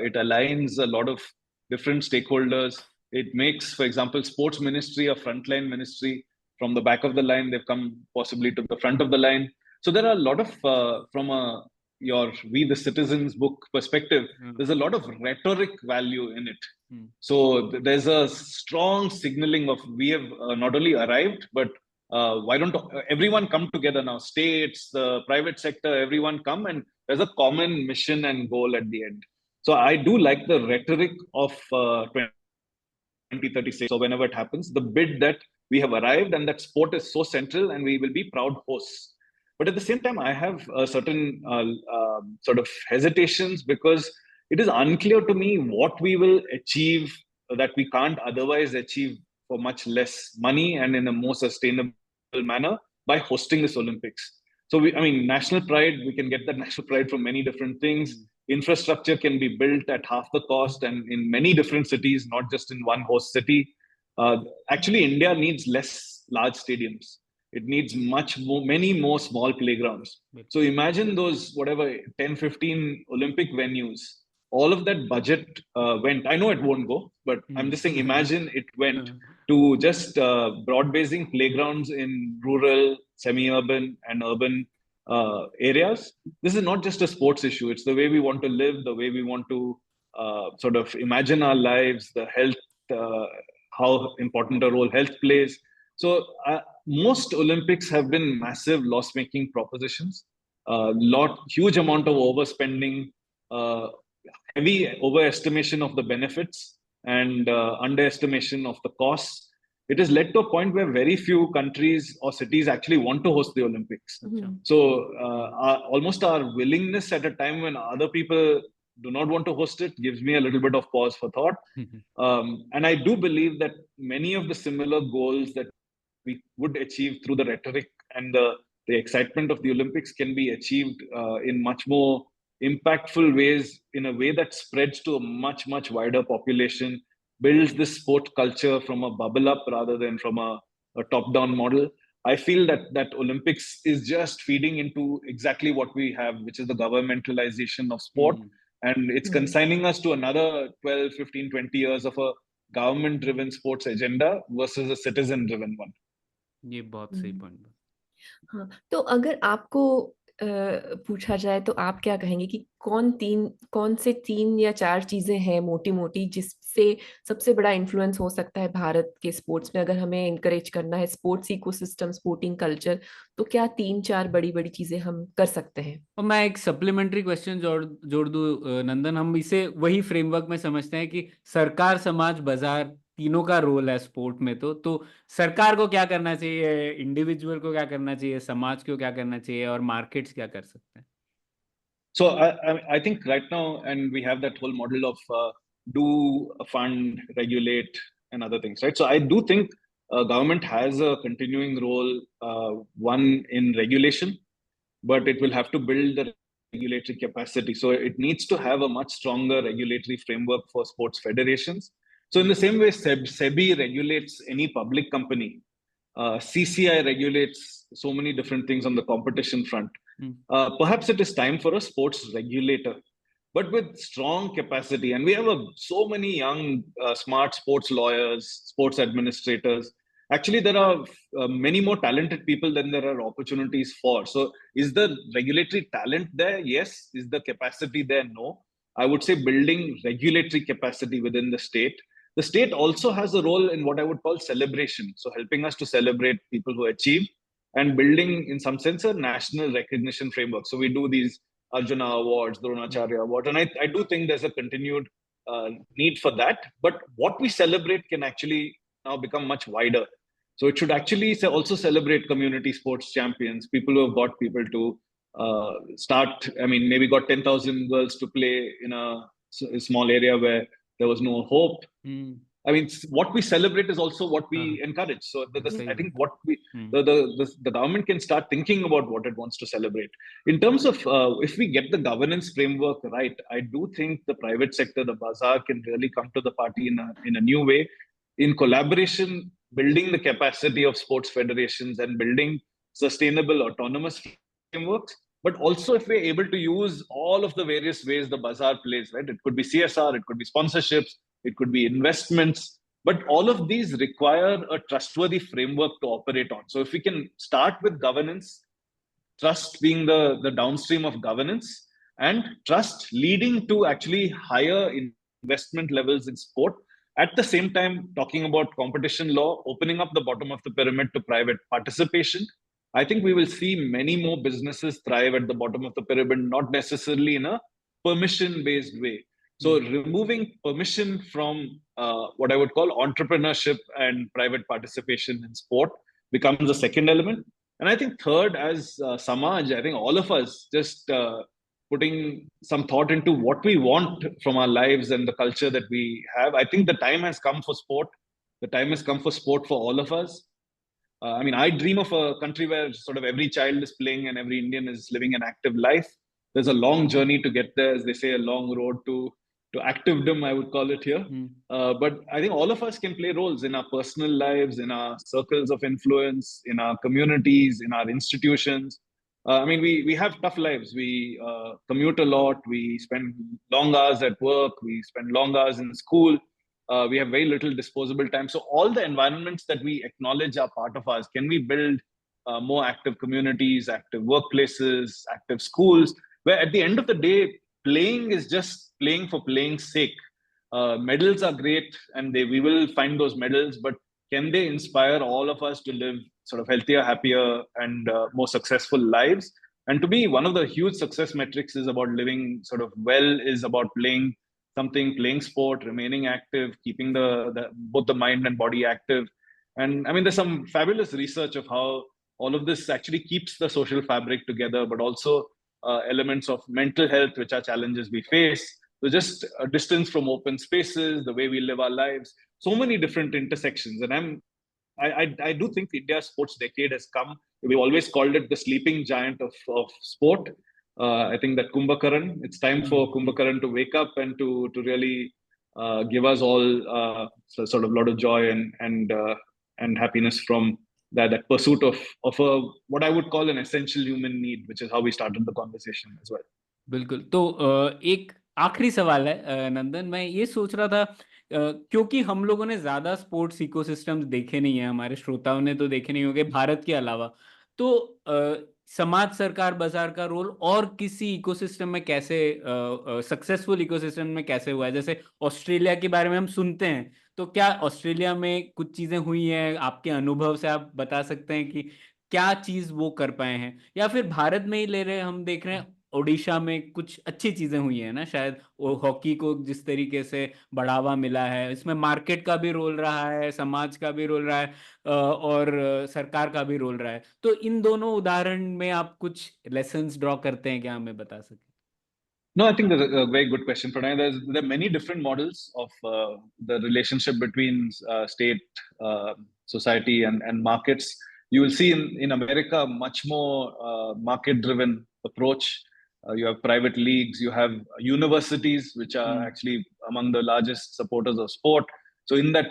It aligns a lot of different stakeholders. It makes, for example, sports ministry a frontline ministry. From the back of the line, they've come possibly to the front of the line. So there are a lot of, from a your We the Citizens book perspective, there's a lot of rhetoric value in it. So there's a strong signaling of we have not only arrived, but why don't everyone come together now? States, the private sector, everyone come, and there's a common mission and goal at the end. So I do like the rhetoric of 2036 or whenever it happens, the bid that we have arrived and that sport is so central and we will be proud hosts. But at the same time, I have a certain sort of hesitations because it is unclear to me what we will achieve that we can't otherwise achieve for much less money and in a more sustainable manner by hosting this Olympics. So, I mean, national pride, we can get that national pride from many different things. Infrastructure can be built at half the cost and in many different cities, not just in one host city. Actually, India needs less large stadiums. It needs many more small playgrounds. So imagine those, whatever, 10, 15 Olympic venues. All of that budget went. I know it won't go, but I'm just saying, imagine it went to just broad-basing playgrounds in rural, semi-urban, and urban areas. This is not just a sports issue. It's the way we want to live, the way we want to sort of imagine our lives, the health, how important a role health plays. So most Olympics have been massive loss-making propositions. Huge amount of overspending, heavy overestimation of the benefits, and underestimation of the costs. It has led to a point where very few countries or cities actually want to host the Olympics. So almost our willingness at a time when other people do not want to host it gives me a little bit of pause for thought. And I do believe that many of the similar goals that we would achieve through the rhetoric and the excitement of the Olympics can be achieved in much more impactful ways, in a way that spreads to a much, much wider population, builds this sport culture from a bubble up rather than from a top-down model. I feel that Olympics is just feeding into exactly what we have, which is the governmentalization of sport. And it's consigning us to another 12, 15, 20 years of a government-driven sports agenda versus a citizen-driven one. ये बहुत सही point. हाँ, तो अगर आपको पूछा जाए तो आप क्या कहेंगे कि कौन से 3 या 4 चीजें हैं मोटी मोटी जिससे सबसे बड़ा इन्फ्लुएंस हो सकता है भारत के स्पोर्ट्स में, अगर हमें इनकरेज करना है स्पोर्ट्स इकोसिस्टम, स्पोर्टिंग कल्चर, तो क्या 3-4 बड़ी बड़ी चीजें हम कर सकते हैं? और मैं एक सप्लीमेंट्री क्वेश्चन जोड़ दूं नंदन, हम इसे वही फ्रेमवर्क में समझते हैं कि सरकार, समाज, बाजार, तीनों का रोल है स्पोर्ट में। तो सरकार को क्या करना चाहिए, इंडिविजुअल को क्या करना चाहिए, समाज को क्या करना चाहिए, और मार्केट्स क्या कर सकते हैं? So I think right now, and we have that whole model of do fund, regulate, and other things, right? So I do think government has a continuing role, one in regulation, but it will have to build the regulatory capacity. So it needs to have a much stronger regulatory framework for sports federations. So in the same way, SEBI regulates any public company, CCI regulates so many different things on the competition front. Perhaps it is time for a sports regulator, but with strong capacity. And we have so many young, smart sports lawyers, sports administrators. Actually, there are many more talented people than there are opportunities for. So is the regulatory talent there? Yes. Is the capacity there? No. I would say building regulatory capacity within the state. The state also has a role in what I would call celebration. So helping us to celebrate people who achieve, and building, in some sense, a national recognition framework. So we do these Arjuna Awards, Dronacharya Awards, and I do think there's a continued need for that. But what we celebrate can actually now become much wider. So it should actually also celebrate community sports champions, people who have got people to start. I mean, maybe got 10,000 girls to play in a small area where there was no hope. I mean, what we celebrate is also what we encourage. So I think what the government can start thinking about what it wants to celebrate. In terms of if we get the governance framework right, I do think the private sector, the bazaar, can really come to the party in a new way, in collaboration, building the capacity of sports federations and building sustainable autonomous frameworks. But also, if we're able to use all of the various ways the bazaar plays, right? It could be CSR, it could be sponsorships, it could be investments, but all of these require a trustworthy framework to operate on. So if we can start with governance, trust being the downstream of governance, and trust leading to actually higher investment levels in sport, at the same time talking about competition law, opening up the bottom of the pyramid to private participation, I think we will see many more businesses thrive at the bottom of the pyramid, not necessarily in a permission-based way. So removing permission from what I would call entrepreneurship and private participation in sport becomes a second element. And I think third, as Samaj, I think all of us just putting some thought into what we want from our lives and the culture that we have. I think the time has come for sport. The time has come for sport for all of us. I mean, I dream of a country where sort of every child is playing and every Indian is living an active life. There's a long journey to get there, as they say, a long road to activedom, I would call it here. But I think all of us can play roles in our personal lives, in our circles of influence, in our communities, in our institutions. I mean, we have tough lives. We commute a lot. We spend long hours at work. We spend long hours in school. We have very little disposable time. So all the environments that we acknowledge are part of us. Can we build more active communities, active workplaces, active schools, where at the end of the day, playing is just playing for playing's sake. Medals are great, and we will find those medals, but can they inspire all of us to live sort of healthier, happier, and more successful lives? And to me, one of the huge success metrics is about living sort of well, is about playing something, playing sport, remaining active, keeping both the mind and body active. And I mean, there's some fabulous research of how all of this actually keeps the social fabric together, but also elements of mental health, which are challenges we face. So just a distance from open spaces, the way we live our lives, so many different intersections. And I do think India's sports decade has come. We've always called it the sleeping giant of sport. I think that Kumbhakaran, it's time for Kumbhakaran to wake up and to really give us all sort of a lot of joy and happiness from that pursuit of what I would call an essential human need, which is how we started the conversation as well. बिल्कुल. तो एक आखिरी सवाल है नंदन, मैं ये सोच रहा था क्योंकि हम लोगों ने ज्यादा स्पोर्ट्स इकोसिस्टम्स देखे नहीं है, हमारे श्रोताओं ने तो देखे नहीं होंगे भारत के अलावा, तो समाज, सरकार, बाजार का रोल और किसी इकोसिस्टम में कैसे सक्सेसफुल इकोसिस्टम में कैसे हुआ है? जैसे ऑस्ट्रेलिया के बारे में हम सुनते हैं, तो क्या ऑस्ट्रेलिया में कुछ चीजें हुई हैं, आपके अनुभव से आप बता सकते हैं कि क्या चीज वो कर पाए हैं? या फिर भारत में ही ले रहे, हम देख रहे हैं ओडिशा में कुछ अच्छी चीजें हुई हैं ना, शायद वो हॉकी को जिस तरीके से बढ़ावा मिला है, इसमें मार्केट का भी रोल रहा है, समाज का भी रोल रहा है, और सरकार का भी रोल रहा है. तो इन दोनों उदाहरण में आप कुछ लेसन्स ड्रॉ करते हैं क्या, हमें बता सकें? No, I think that's a very good question, Pranay. There are many different models of the relationship between state, society, and markets. You will see in America a much more market-driven approach. You have private leagues, you have universities, which are actually among the largest supporters of sport. So in that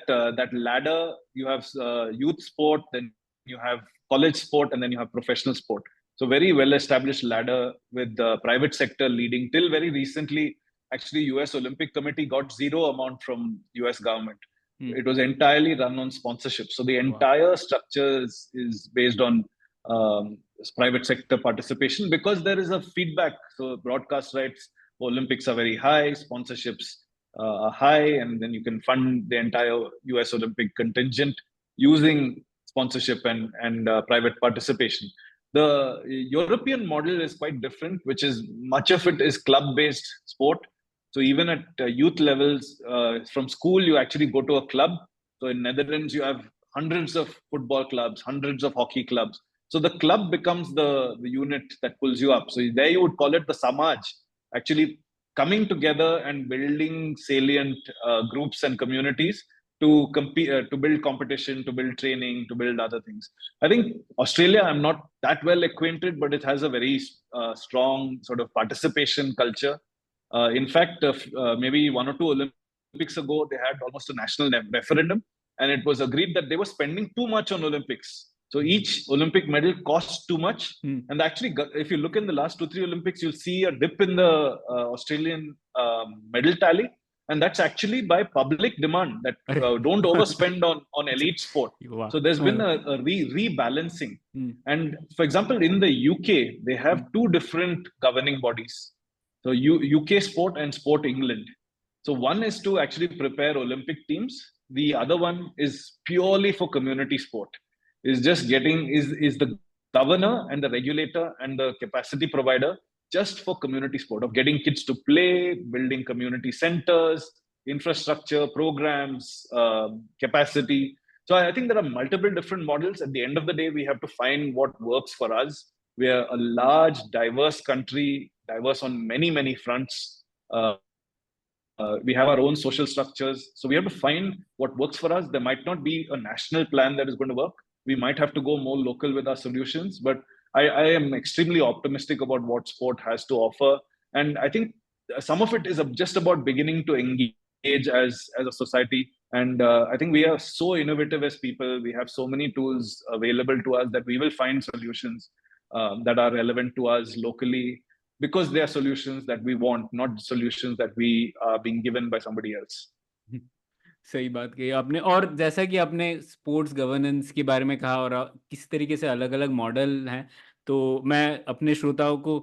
ladder, you have youth sport, then you have college sport, and then you have professional sport. So very well-established ladder with the private sector leading. Till very recently, actually, US Olympic Committee got zero amount from US government. It was entirely run on sponsorship. So the entire structure is based on private sector participation, because there is a feedback. So broadcast rights for Olympics are very high, sponsorships are high, and then you can fund the entire US Olympic contingent using sponsorship and private participation. The European model is quite different, which is much of it is club-based sport. So even at youth levels, from school, you actually go to a club. So in Netherlands, you have hundreds of football clubs, hundreds of hockey clubs. So the club becomes the unit that pulls you up. So there you would call it the Samaj, actually coming together and building salient groups and communities to compete, to build competition, to build training, to build other things. I think Australia, I'm not that well acquainted, but it has a very strong sort of participation culture. In fact, maybe 1 or 2 Olympics ago, they had almost a national referendum, and it was agreed that they were spending too much on Olympics. So each Olympic medal costs too much. And actually, if you look in the last 2-3 Olympics, you'll see a dip in the Australian medal tally. And that's actually by public demand that don't overspend on elite sport. Wow. So there's been a rebalancing. And for example, in the UK, they have 2 different governing bodies. So UK Sport and Sport England. So one is to actually prepare Olympic teams. The other one is purely for community sport. Is the governor and the regulator and the capacity provider just for community sport, of getting kids to play, building community centers, infrastructure, programs, capacity. So I think there are multiple different models. At the end of the day, we have to find what works for us. We are a large, diverse country, diverse on many, many fronts. We have our own social structures. So we have to find what works for us. There might not be a national plan that is going to work. We might have to go more local with our solutions, but I am extremely optimistic about what sport has to offer. And I think some of it is just about beginning to engage as a society. And I think we are so innovative as people. We have so many tools available to us that we will find solutions that are relevant to us locally, because they are solutions that we want, not solutions that we are being given by somebody else. सही बात कही आपने। और जैसा कि आपने sports governance के बारे में कहा और किस तरीके से अलग अलग मॉडल हैं, तो मैं अपने श्रोताओं को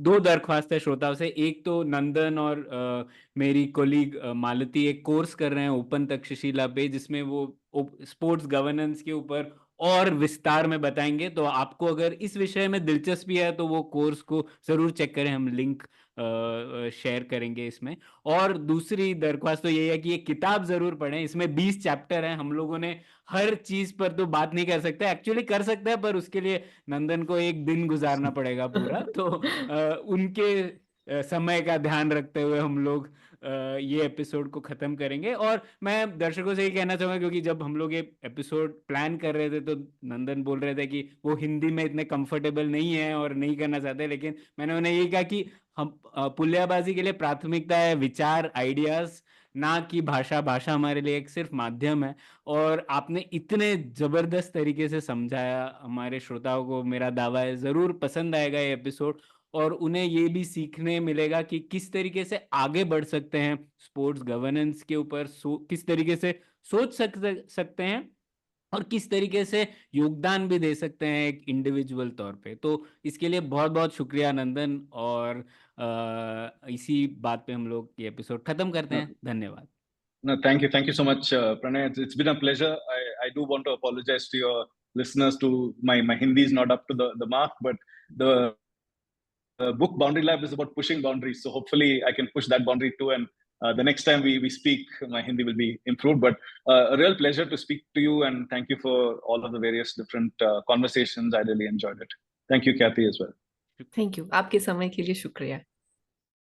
2 दरख्वास्त है श्रोताओं से। एक तो नंदन और मेरी कोलीग मालती एक कोर्स कर रहे हैं ओपन तक्षशिला पे, जिसमें वो स्पोर्ट्स गवर्नेंस के ऊपर और विस्तार में बताएंगे। तो आपको अगर इस विषय में दिलचस्पी है तो वो कोर्स को जरूर चेक करें, हम लिंक शेयर करेंगे इसमें। और दूसरी दरख्वास्त तो ये है कि ये किताब जरूर पढ़ें, इसमें 20 चैप्टर हैं। हम लोगों ने हर चीज पर तो बात नहीं कर सकते, एक्चुअली कर सकते हैं, पर उसके लिए नंदन को एक दिन गुजारना पड़ेगा पूरा। तो उनके समय का ध्यान रखते हुए हम लोग ये एपिसोड को खत्म करेंगे। और मैं दर्शकों से ये कहना चाहूंगा, क्योंकि जब हम लोग ये एपिसोड प्लान कर रहे थे तो नंदन बोल रहे थे कि वो हिंदी में इतने कंफर्टेबल नहीं है और नहीं करना चाहते, लेकिन मैंने उन्हें ये कहा कि हम पुलियाबाजी के लिए प्राथमिकता है विचार, आइडियाज, ना कि भाषा। भाषा हमारे लिए एक सिर्फ माध्यम है। और आपने इतने जबरदस्त तरीके से समझाया हमारे श्रोताओं को। मेरा दावा है जरूर पसंद आएगा ये एपिसोड, और उन्हें ये भी सीखने मिलेगा कि किस तरीके से आगे बढ़ सकते हैं स्पोर्ट्स गवर्नेंस के ऊपर, किस तरीके से सोच सकते हैं और किस तरीके से योगदान भी दे सकते हैं एक इंडिविजुअल तौर पे। तो इसके लिए बहुत बहुत शुक्रिया नंदन, और इसी बात पे हम लोग ये एपिसोड खत्म करते हैं। धन्यवाद। No, thank you so much, Pranay. It's been a pleasure. I do want to apologize to your listeners. To my Hindi is not up to the mark, but the book Boundary Lab is about pushing boundaries. So hopefully I can push that boundary too. And the next time we speak, my Hindi will be improved. But a real pleasure to speak to you, and thank you for all of the various different conversations. I really enjoyed it. Thank you, Kathy, as well. Thank you, आपके समय के लिए शुक्रिया।